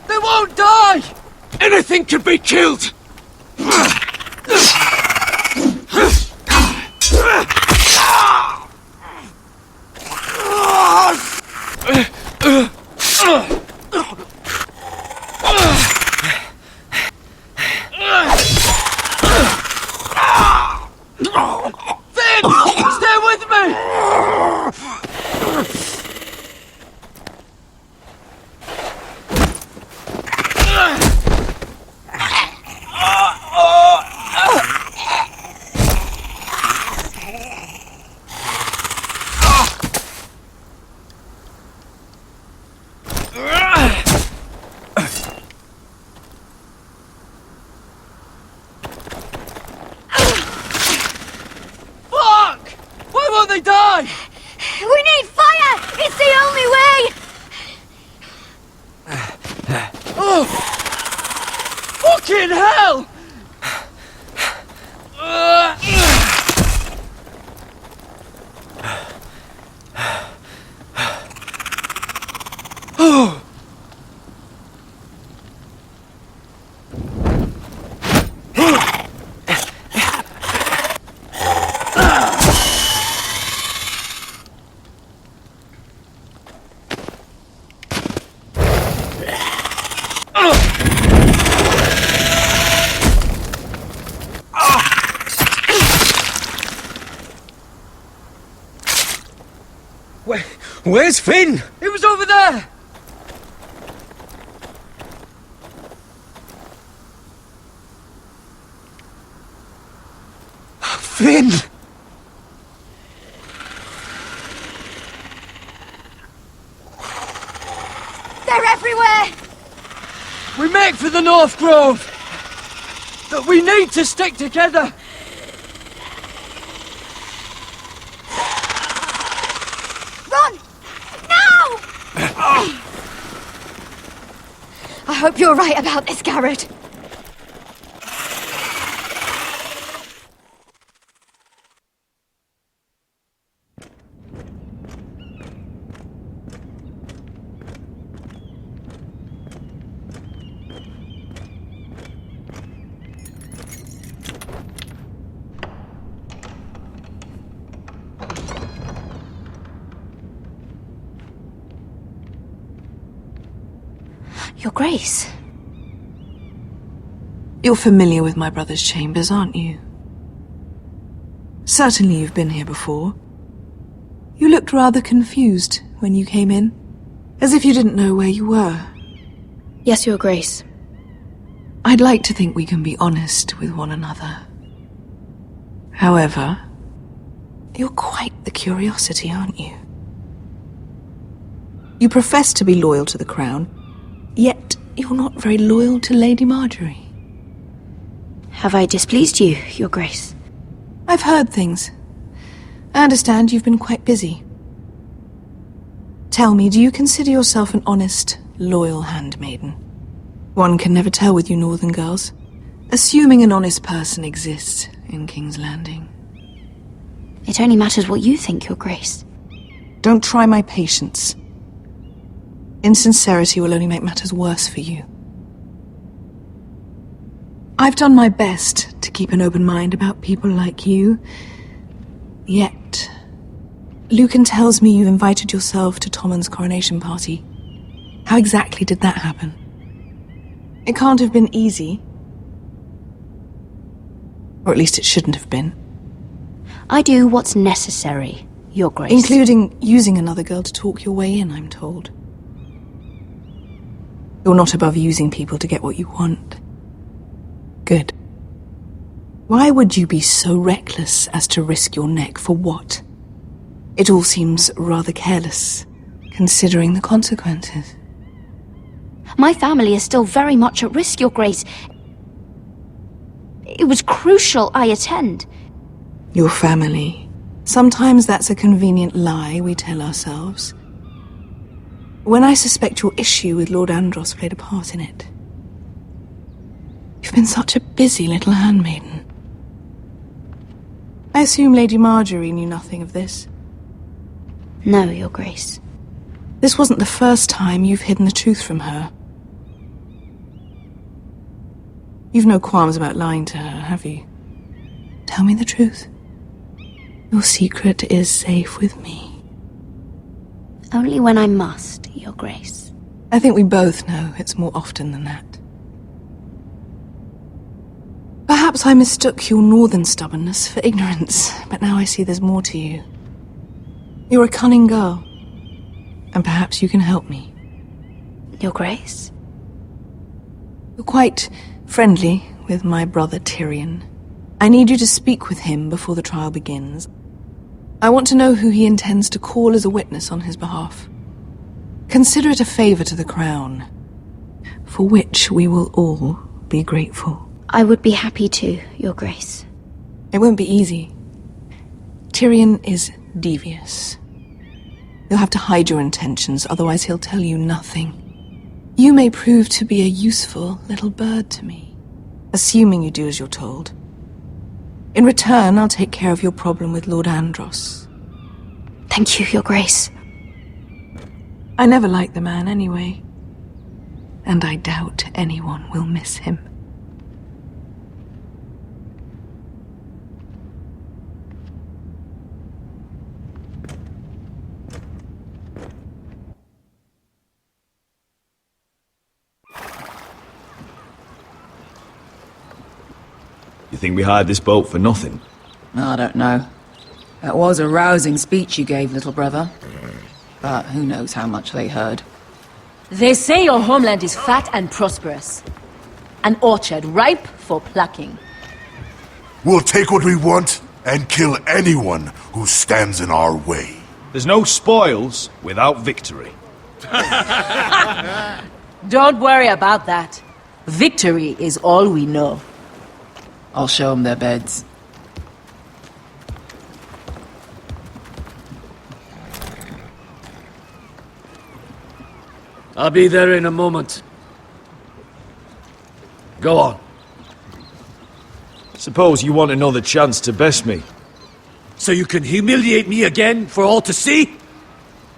[SPEAKER 5] They won't die! Anything can be killed! Finn! Stay with me! Fuck! Why won't they die?
[SPEAKER 12] We need fire! It's the only way!
[SPEAKER 5] Oh! Fucking hell! Oh!
[SPEAKER 4] Where's Finn?
[SPEAKER 5] It was over there!
[SPEAKER 4] Finn!
[SPEAKER 12] They're everywhere!
[SPEAKER 5] We make for the North Grove! But we need to stick together!
[SPEAKER 12] Run! Now! I hope you're right about this, Garrett. Your Grace.
[SPEAKER 2] You're familiar with my brother's chambers, aren't you? Certainly you've been here before. You looked rather confused when you came in, as if you didn't know where you were.
[SPEAKER 6] Yes, Your Grace.
[SPEAKER 2] I'd like to think we can be honest with one another. However, you're quite the curiosity, aren't you? You profess to be loyal to the crown, yet you're not very loyal to Lady Marjorie.
[SPEAKER 6] Have I displeased you, Your Grace?
[SPEAKER 2] I've heard things. I understand you've been quite busy. Tell me, do you consider yourself an honest, loyal handmaiden? One can never tell with you northern girls. Assuming an honest person exists in King's Landing.
[SPEAKER 6] It only matters what you think, Your Grace.
[SPEAKER 2] Don't try my patience. Insincerity will only make matters worse for you. I've done my best to keep an open mind about people like you. Yet, Lucan tells me you invited yourself to Tommen's coronation party. How exactly did that happen? It can't have been easy. Or at least it shouldn't have been.
[SPEAKER 6] I do what's necessary, Your Grace.
[SPEAKER 2] Including using another girl to talk your way in, I'm told. You're not above using people to get what you want. Good. Why would you be so reckless as to risk your neck for what? It all seems rather careless, considering the consequences.
[SPEAKER 6] My family is still very much at risk, Your Grace. It was crucial I attend.
[SPEAKER 2] Your family. Sometimes that's a convenient lie we tell ourselves. When I suspect your issue with Lord Andros played a part in it. You've been such a busy little handmaiden. I assume Lady Marjorie knew nothing of this.
[SPEAKER 6] No, Your Grace.
[SPEAKER 2] This wasn't the first time you've hidden the truth from her. You've no qualms about lying to her, have you? Tell me the truth. Your secret is safe with me.
[SPEAKER 6] Only when I must, Your Grace.
[SPEAKER 2] I think we both know it's more often than that. Perhaps I mistook your northern stubbornness for ignorance, but now I see there's more to you. You're a cunning girl, and perhaps you can help me.
[SPEAKER 6] Your Grace?
[SPEAKER 2] You're quite friendly with my brother Tyrion. I need you to speak with him before the trial begins. I want to know who he intends to call as a witness on his behalf. Consider it a favor to the crown, for which we will all be grateful.
[SPEAKER 6] I would be happy to, Your Grace.
[SPEAKER 2] It won't be easy. Tyrion is devious. You'll have to hide your intentions, otherwise he'll tell you nothing. You may prove to be a useful little bird to me, assuming you do as you're told. In return, I'll take care of your problem with Lord Andros.
[SPEAKER 6] Thank you, Your Grace.
[SPEAKER 2] I never liked the man anyway, and I doubt anyone will miss him.
[SPEAKER 14] You think we hired this boat for nothing?
[SPEAKER 10] I don't know. That was a rousing speech you gave, little brother. But who knows how much they heard.
[SPEAKER 15] They say your homeland is fat and prosperous. An orchard ripe for plucking.
[SPEAKER 3] We'll take what we want and kill anyone who stands in our way.
[SPEAKER 14] There's no spoils without victory.
[SPEAKER 15] Don't worry about that. Victory is all we know.
[SPEAKER 10] I'll show them their beds.
[SPEAKER 13] I'll be there in a moment. Go on.
[SPEAKER 14] Suppose you want another chance to best me.
[SPEAKER 13] So you can humiliate me again for all to see?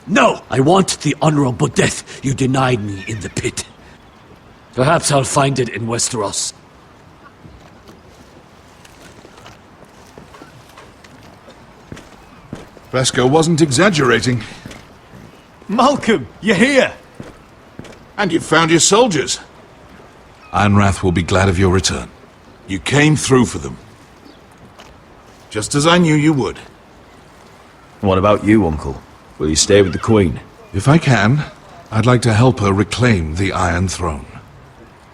[SPEAKER 13] No! I want the honorable death you denied me in the pit. Perhaps I'll find it in Westeros.
[SPEAKER 11] Vesco wasn't exaggerating.
[SPEAKER 14] Malcolm, you're here!
[SPEAKER 11] And you've found your soldiers. Ironrath will be glad of your return. You came through for them. Just as I knew you would.
[SPEAKER 14] What about you, Uncle? Will you stay with the Queen?
[SPEAKER 11] If I can, I'd like to help her reclaim the Iron Throne.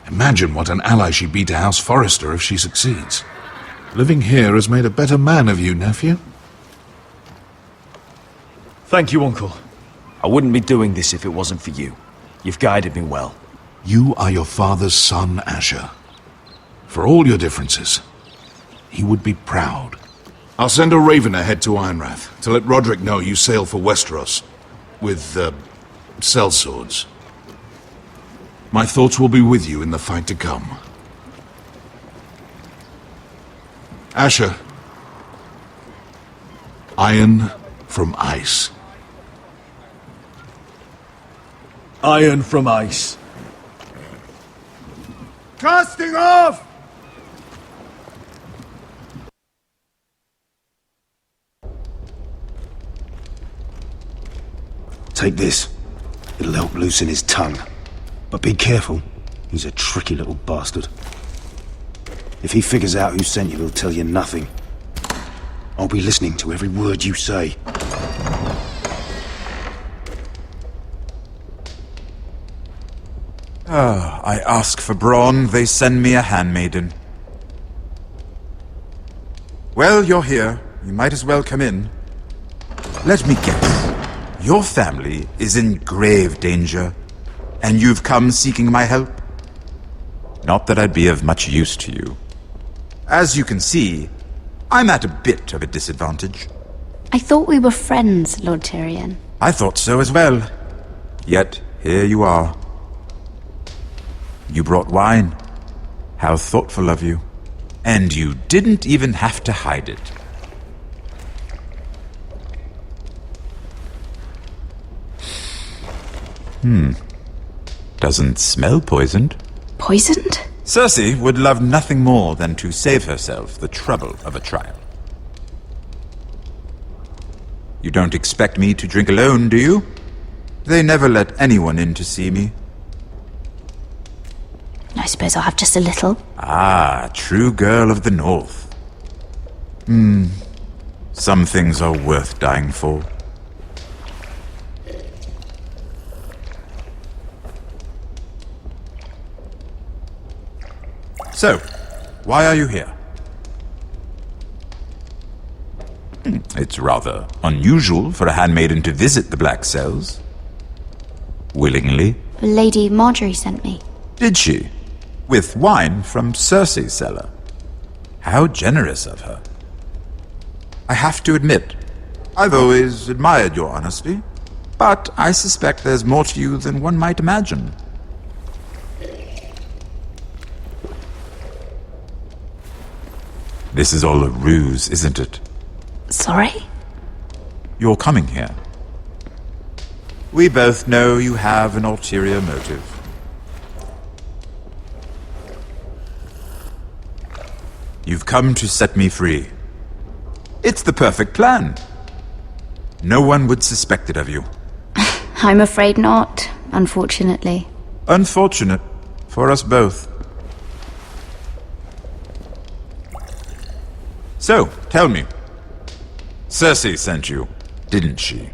[SPEAKER 11] Imagine what an ally she'd be to House Forrester if she succeeds. Living here has made a better man of you, nephew.
[SPEAKER 14] Thank you, Uncle. I wouldn't be doing this if it wasn't for you. You've guided me well.
[SPEAKER 11] You are your father's son, Asher. For all your differences, he would be proud. I'll send a raven ahead to Ironrath to let Roderick know you sail for Westeros with, sellswords. My thoughts will be with you in the fight to come. Asher. Iron from ice.
[SPEAKER 14] Iron from ice. Casting off!
[SPEAKER 17] Take this. It'll help loosen his tongue. But be careful. He's a tricky little bastard. If he figures out who sent you, he'll tell you nothing. I'll be listening to every word you say.
[SPEAKER 18] Ah, I ask for brawn, they send me a handmaiden. Well, you're here. You might as well come in. Let me guess. Your family is in grave danger, and you've come seeking my help? Not that I'd be of much use to you. As you can see, I'm at a bit of a disadvantage.
[SPEAKER 6] I thought we were friends, Lord Tyrion.
[SPEAKER 18] I thought so as well. Yet, here you are. You brought wine. How thoughtful of you. And you didn't even have to hide it. Doesn't smell poisoned.
[SPEAKER 6] Poisoned?
[SPEAKER 18] Cersei would love nothing more than to save herself the trouble of a trial. You don't expect me to drink alone, do you? They never let anyone in to see me.
[SPEAKER 6] I suppose I'll have just a little.
[SPEAKER 18] Ah, true girl of the North. Some things are worth dying for. So, why are you here? It's rather unusual for a handmaiden to visit the Black Cells. Willingly.
[SPEAKER 6] Lady Marjorie sent me.
[SPEAKER 18] Did she? With wine from Cersei's cellar. How generous of her. I have to admit, I've always admired your honesty, but I suspect there's more to you than one might imagine. This is all a ruse, isn't it?
[SPEAKER 6] Sorry?
[SPEAKER 18] You're coming here. We both know you have an ulterior motive. You've come to set me free. It's the perfect plan. No one would suspect it of you.
[SPEAKER 6] I'm afraid not, unfortunately.
[SPEAKER 18] Unfortunate for us both. So, tell me. Cersei sent you, didn't she?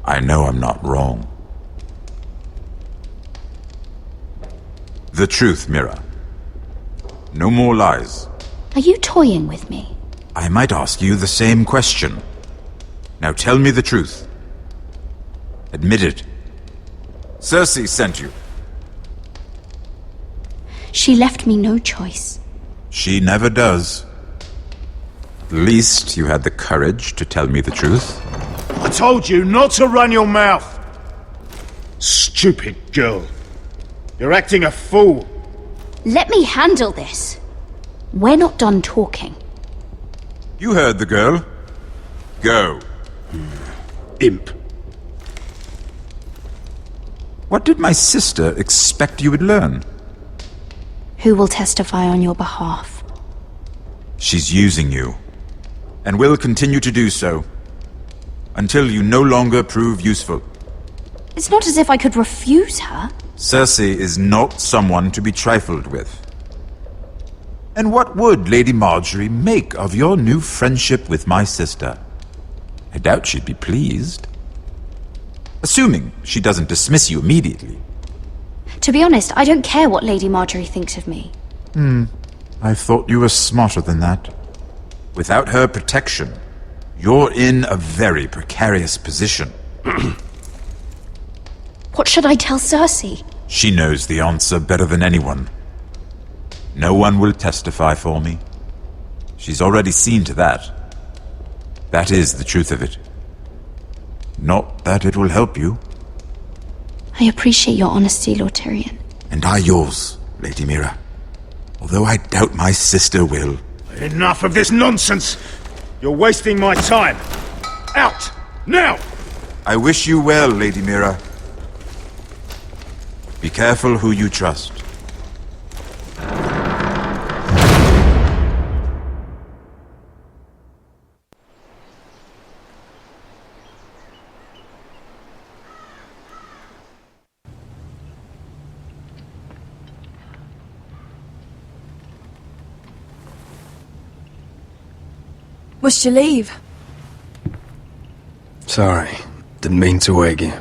[SPEAKER 18] I know I'm not wrong. The truth, Mira. No more lies.
[SPEAKER 6] Are you toying with me?
[SPEAKER 18] I might ask you the same question. Now tell me the truth. Admit it. Cersei sent you.
[SPEAKER 6] She left me no choice.
[SPEAKER 18] She never does. At least you had the courage to tell me the truth.
[SPEAKER 14] I told you not to run your mouth! Stupid girl. You're acting a fool.
[SPEAKER 6] Let me handle this. We're not done talking.
[SPEAKER 18] You heard the girl. Go.
[SPEAKER 17] Imp.
[SPEAKER 18] What did my sister expect you would learn?
[SPEAKER 6] Who will testify on your behalf?
[SPEAKER 18] She's using you, and will continue to do so, until you no longer prove useful.
[SPEAKER 6] It's not as if I could refuse her.
[SPEAKER 18] Cersei is not someone to be trifled with. And what would Lady Marjorie make of your new friendship with my sister? I doubt she'd be pleased. Assuming she doesn't dismiss you immediately.
[SPEAKER 6] To be honest, I don't care what Lady Marjorie thinks of me.
[SPEAKER 18] I thought you were smarter than that. Without her protection, you're in a very precarious position.
[SPEAKER 6] What should I tell Cersei?
[SPEAKER 18] She knows the answer better than anyone. No one will testify for me. She's already seen to that. That is the truth of it. Not that it will help you.
[SPEAKER 6] I appreciate your honesty, Lord Tyrion.
[SPEAKER 18] And I yours, Lady Mira. Although I doubt my sister will.
[SPEAKER 14] Enough of this nonsense! You're wasting my time! Out! Now!
[SPEAKER 18] I wish you well, Lady Mira. Be careful who you trust.
[SPEAKER 2] Must you leave?
[SPEAKER 7] Sorry, didn't mean to wake you.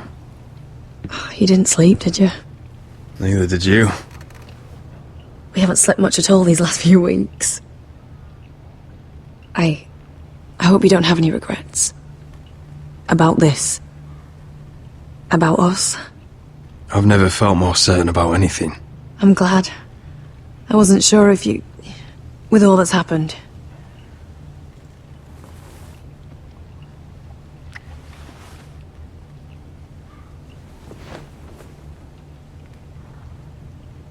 [SPEAKER 2] You didn't sleep, did you?
[SPEAKER 7] Neither did you.
[SPEAKER 2] We haven't slept much at all these last few weeks. I hope you don't have any regrets. About this. About us.
[SPEAKER 7] I've never felt more certain about anything.
[SPEAKER 2] I'm glad. I wasn't sure if you... with all that's happened.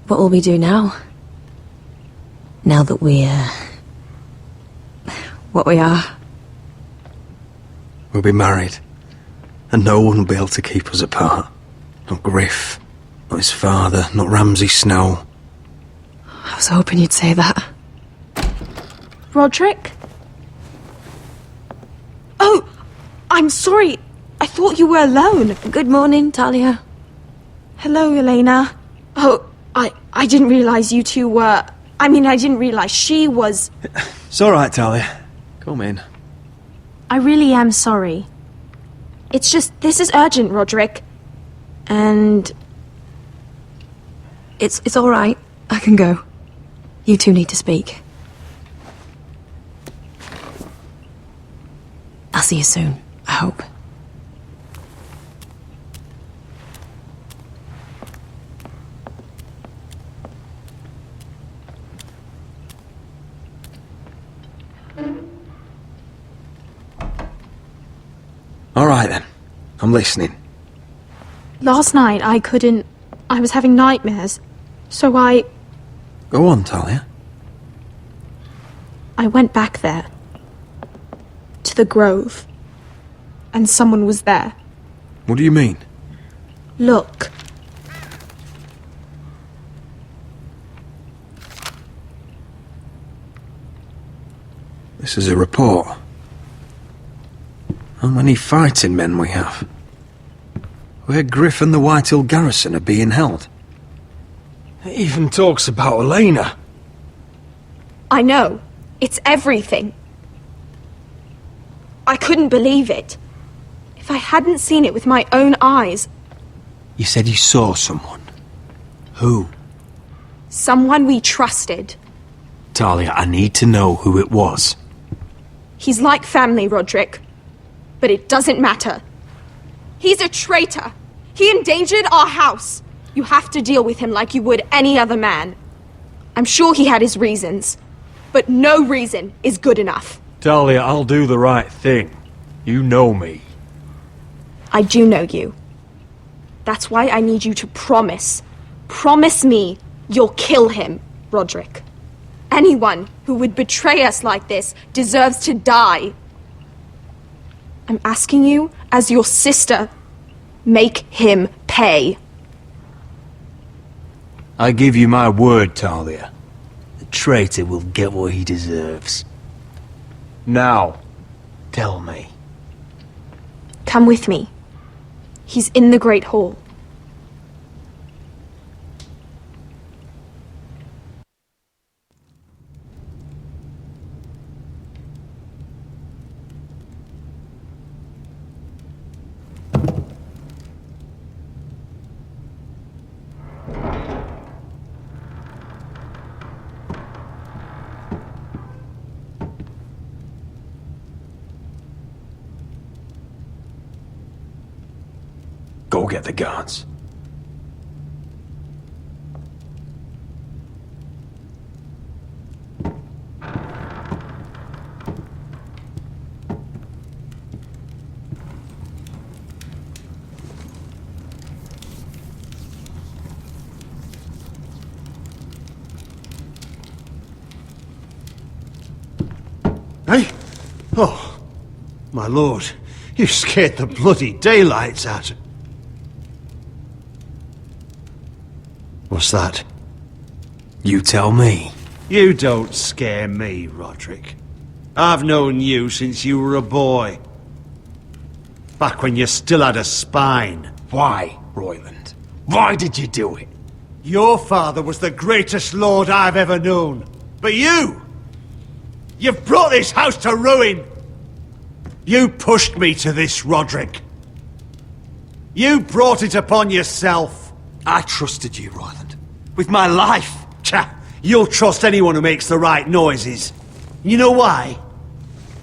[SPEAKER 2] What will we do now? Now that we're... what we are.
[SPEAKER 7] We'll be married. And no one will be able to keep us apart. Not Griff, not his father, not Ramsay Snow.
[SPEAKER 2] I was hoping you'd say that.
[SPEAKER 19] Roderick? Oh! I'm sorry. I thought you were alone.
[SPEAKER 2] Good morning, Talia.
[SPEAKER 19] Hello, Elena. Oh, I didn't realize you two were... I didn't realize she was...
[SPEAKER 7] It's alright, Talia. Come in.
[SPEAKER 19] I really am sorry. It's just, this is urgent, Roderick. And...
[SPEAKER 2] It's alright. I can go. You two need to speak. I'll see you soon, I hope.
[SPEAKER 7] Alright then. I'm listening.
[SPEAKER 19] Last night I was having nightmares. So
[SPEAKER 7] Go on, Talia.
[SPEAKER 19] I went back there. To the grove. And someone was there.
[SPEAKER 7] What do you mean?
[SPEAKER 19] Look.
[SPEAKER 7] This is a report. How many fighting men we have? Where Griff and the Whitehill garrison are being held.
[SPEAKER 13] It even talks about Elena.
[SPEAKER 19] I know. It's everything. I couldn't believe it. If I hadn't seen it with my own eyes...
[SPEAKER 7] You said you saw someone. Who?
[SPEAKER 19] Someone we trusted.
[SPEAKER 7] Talia, I need to know who it was.
[SPEAKER 19] He's like family, Roderick. But it doesn't matter. He's a traitor. He endangered our house. You have to deal with him like you would any other man. I'm sure he had his reasons. But no reason is good enough.
[SPEAKER 13] Talia, I'll do the right thing. You know me.
[SPEAKER 19] I do know you. That's why I need you to promise. Promise me you'll kill him, Roderick. Anyone who would betray us like this deserves to die. I'm asking you, as your sister, make him pay.
[SPEAKER 13] I give you my word, Talia. The traitor will get what he deserves. Now, tell me.
[SPEAKER 19] Come with me. He's in the Great Hall.
[SPEAKER 7] Go get the guards.
[SPEAKER 14] Eh? Oh, my lord, you scared the bloody daylights out. What's that?
[SPEAKER 7] You tell me.
[SPEAKER 14] You don't scare me, Roderick. I've known you since you were a boy. Back when you still had a spine.
[SPEAKER 13] Why, Royland? Why did you do it?
[SPEAKER 14] Your father was the greatest lord I've ever known. But you've brought this house to ruin. You pushed me to this, Roderick. You brought it upon yourself.
[SPEAKER 13] I trusted you, Royland. With my life.
[SPEAKER 14] You'll trust anyone who makes the right noises. You know why?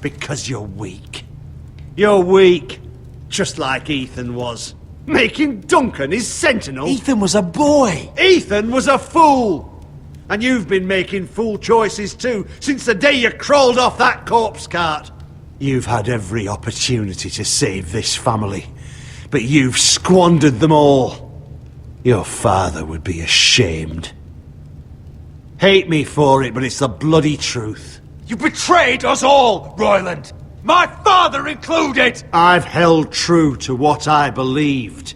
[SPEAKER 14] Because you're weak. You're weak. Just like Ethan was. Making Duncan his sentinel.
[SPEAKER 13] Ethan was a boy.
[SPEAKER 14] Ethan was a fool. And you've been making fool choices too, since the day you crawled off that corpse cart. You've had every opportunity to save this family, but you've squandered them all. Your father would be ashamed. Hate me for it, but it's the bloody truth.
[SPEAKER 13] You betrayed us all, Royland. My father included!
[SPEAKER 14] I've held true to what I believed,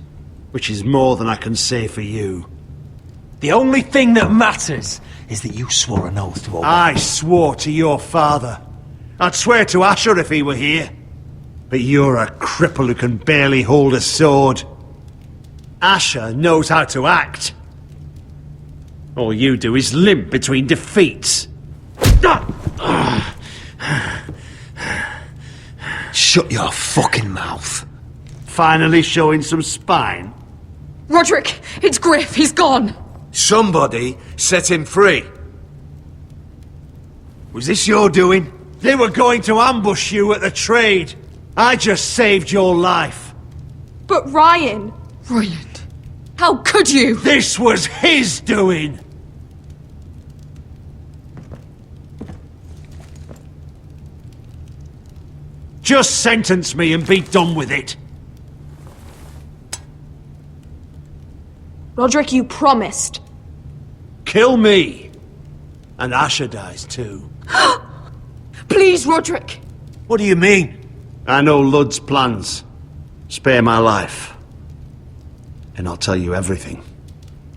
[SPEAKER 14] which is more than I can say for you.
[SPEAKER 13] The only thing that matters is that you swore an oath to obey.
[SPEAKER 14] I swore to your father. I'd swear to Asher if he were here. But you're a cripple who can barely hold a sword. Asher knows how to act. All you do is limp between defeats.
[SPEAKER 7] Shut your fucking mouth.
[SPEAKER 14] Finally showing some spine.
[SPEAKER 16] Roderick, it's Griff. He's gone.
[SPEAKER 13] Somebody set him free. Was this your doing?
[SPEAKER 14] They were going to ambush you at the trade. I just saved your life.
[SPEAKER 19] But Ryan...
[SPEAKER 16] Royland, how could you?
[SPEAKER 14] This was his doing. Just sentence me and be done with it.
[SPEAKER 19] Roderick, you promised.
[SPEAKER 14] Kill me. And Asher dies too.
[SPEAKER 16] Please, Roderick.
[SPEAKER 14] What do you mean? I know Lud's plans. Spare my life. And I'll tell you everything.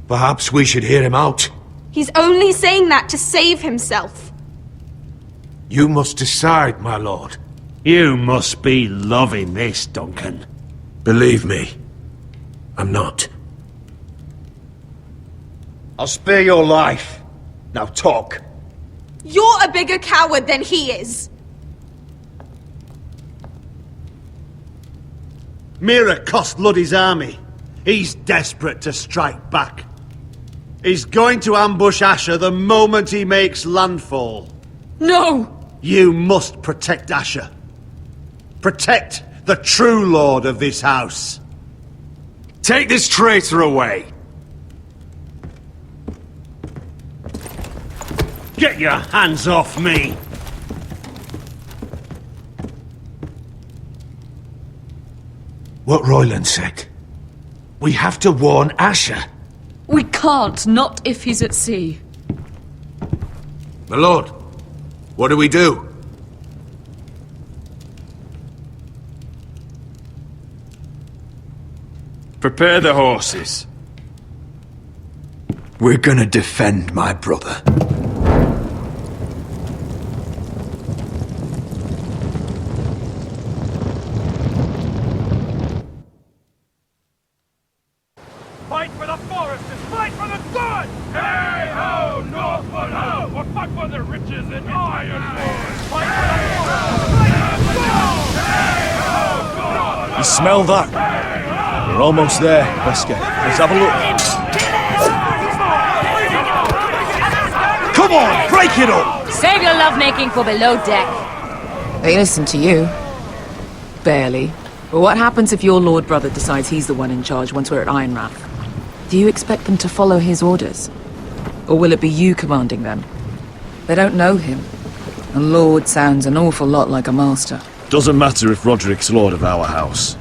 [SPEAKER 13] Perhaps we should hear him out.
[SPEAKER 19] He's only saying that to save himself.
[SPEAKER 13] You must decide, my lord.
[SPEAKER 14] You must be loving this, Duncan.
[SPEAKER 13] Believe me, I'm not.
[SPEAKER 14] I'll spare your life. Now talk.
[SPEAKER 19] You're a bigger coward than he is.
[SPEAKER 14] Mira cost Lud his army. He's desperate to strike back. He's going to ambush Asher the moment he makes landfall.
[SPEAKER 16] No!
[SPEAKER 14] You must protect Asher. Protect the true lord of this house.
[SPEAKER 13] Take this traitor away.
[SPEAKER 14] Get your hands off me!
[SPEAKER 13] What Royland said. We have to warn Asher.
[SPEAKER 16] We can't, not if he's at sea.
[SPEAKER 13] My lord, what do we do?
[SPEAKER 20] Prepare the horses.
[SPEAKER 7] We're gonna defend my brother.
[SPEAKER 13] Fight for the Forresters! Fight for the good! Hey ho, Northwood ho! Or fight for the riches and ironwood! Fight for the Forresters! Hey ho,
[SPEAKER 20] You smell that? We're almost there, Wesker. Let's have a look.
[SPEAKER 14] Come on, break it up!
[SPEAKER 15] Save your lovemaking for below deck.
[SPEAKER 10] They listen to you. Barely. But what happens if your lord brother decides he's the one in charge once we're at Ironrath? Do you expect them to follow his orders? Or will it be you commanding them? They don't know him. A lord sounds an awful lot like a master.
[SPEAKER 20] Doesn't matter if Roderick's lord of our house.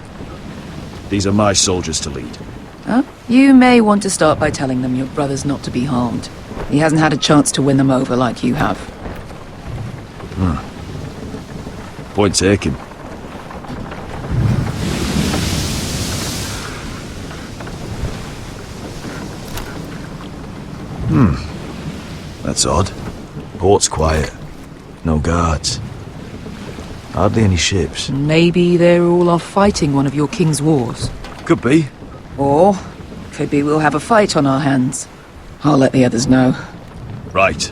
[SPEAKER 20] These are my soldiers to lead.
[SPEAKER 10] Huh? You may want to start by telling them your brother's not to be harmed. He hasn't had a chance to win them over like you have.
[SPEAKER 20] Point taken. That's odd. Port's quiet. No guards. Hardly any ships.
[SPEAKER 10] Maybe they're all off fighting one of your king's wars.
[SPEAKER 20] Could be.
[SPEAKER 10] Or, could be we'll have a fight on our hands. I'll let the others know.
[SPEAKER 20] Right.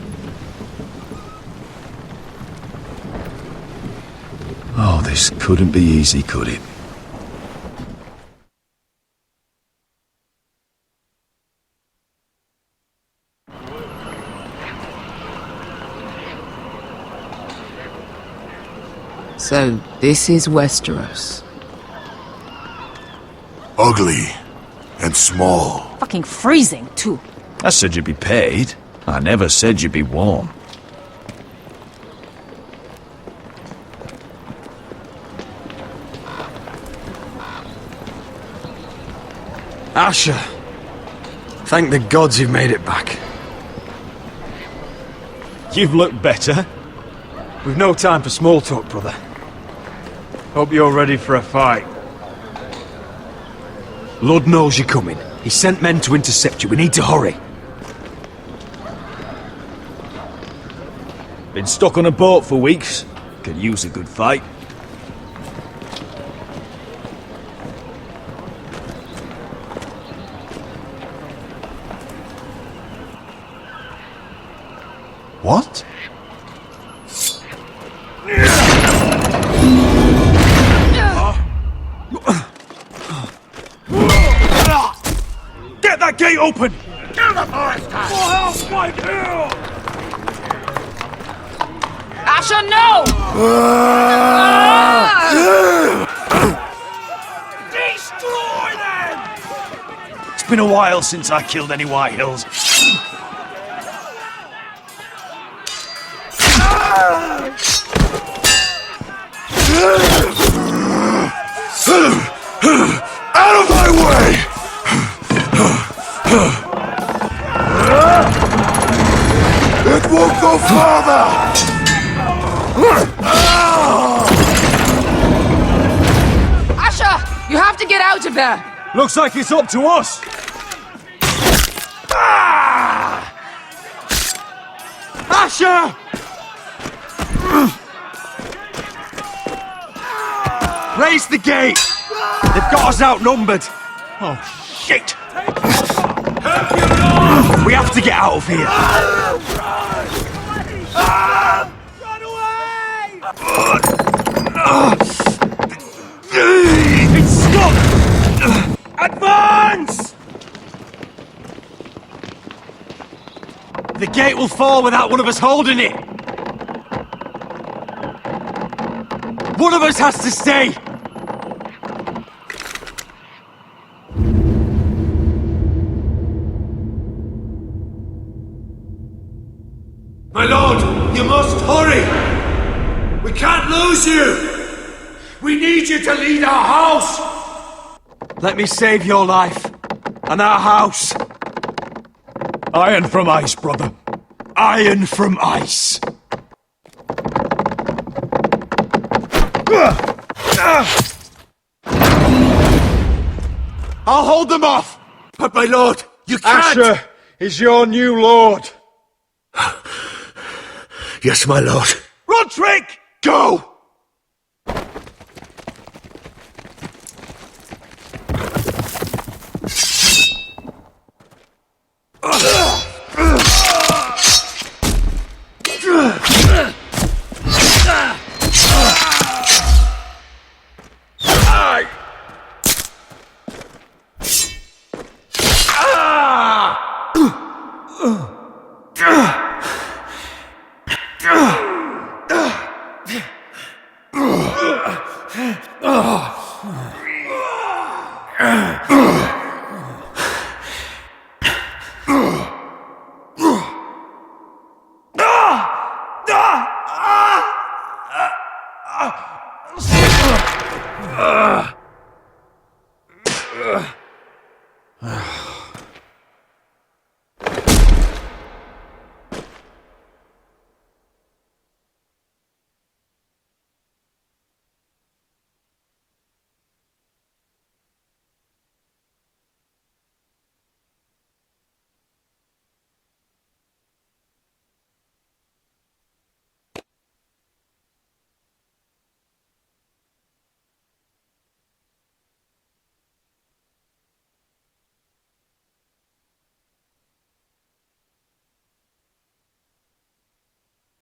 [SPEAKER 20] Oh, this couldn't be easy, could it?
[SPEAKER 10] So, this is Westeros.
[SPEAKER 3] Ugly and small.
[SPEAKER 15] Fucking freezing, too.
[SPEAKER 20] I said you'd be paid. I never said you'd be warm.
[SPEAKER 7] Asher! Thank the gods you've made it back.
[SPEAKER 14] You've looked better. We've no time for small talk, brother. Hope you're ready for a fight.
[SPEAKER 5] Lord knows you're coming. He sent men to intercept you. We need to hurry.
[SPEAKER 20] Been stuck on a boat for weeks. Could use a good fight.
[SPEAKER 11] What?
[SPEAKER 14] Get that gate open! Kill the Forrester! For help, Whitehill!
[SPEAKER 16] Asher, no!
[SPEAKER 14] Destroy them! It's been a while since I killed any Whitehills.
[SPEAKER 3] Out of my way! It won't go farther!
[SPEAKER 16] Asher, you have to get out of there!
[SPEAKER 14] Looks like it's up to us! Asher! Raise the gate! They've got us outnumbered! Oh, shit! We have to get out of here! Run away! It's stuck! Advance! The gate will fall without one of us holding it! One of us has to stay!
[SPEAKER 13] My lord, you must hurry! We can't lose you! We need you to lead our house!
[SPEAKER 5] Let me save your life. And our house.
[SPEAKER 14] Iron from ice, brother.
[SPEAKER 5] Iron from ice. I'll hold them off!
[SPEAKER 13] But my lord, you can't!
[SPEAKER 14] Asher is your new lord.
[SPEAKER 13] Yes, my lord.
[SPEAKER 14] Roderick!
[SPEAKER 3] Go!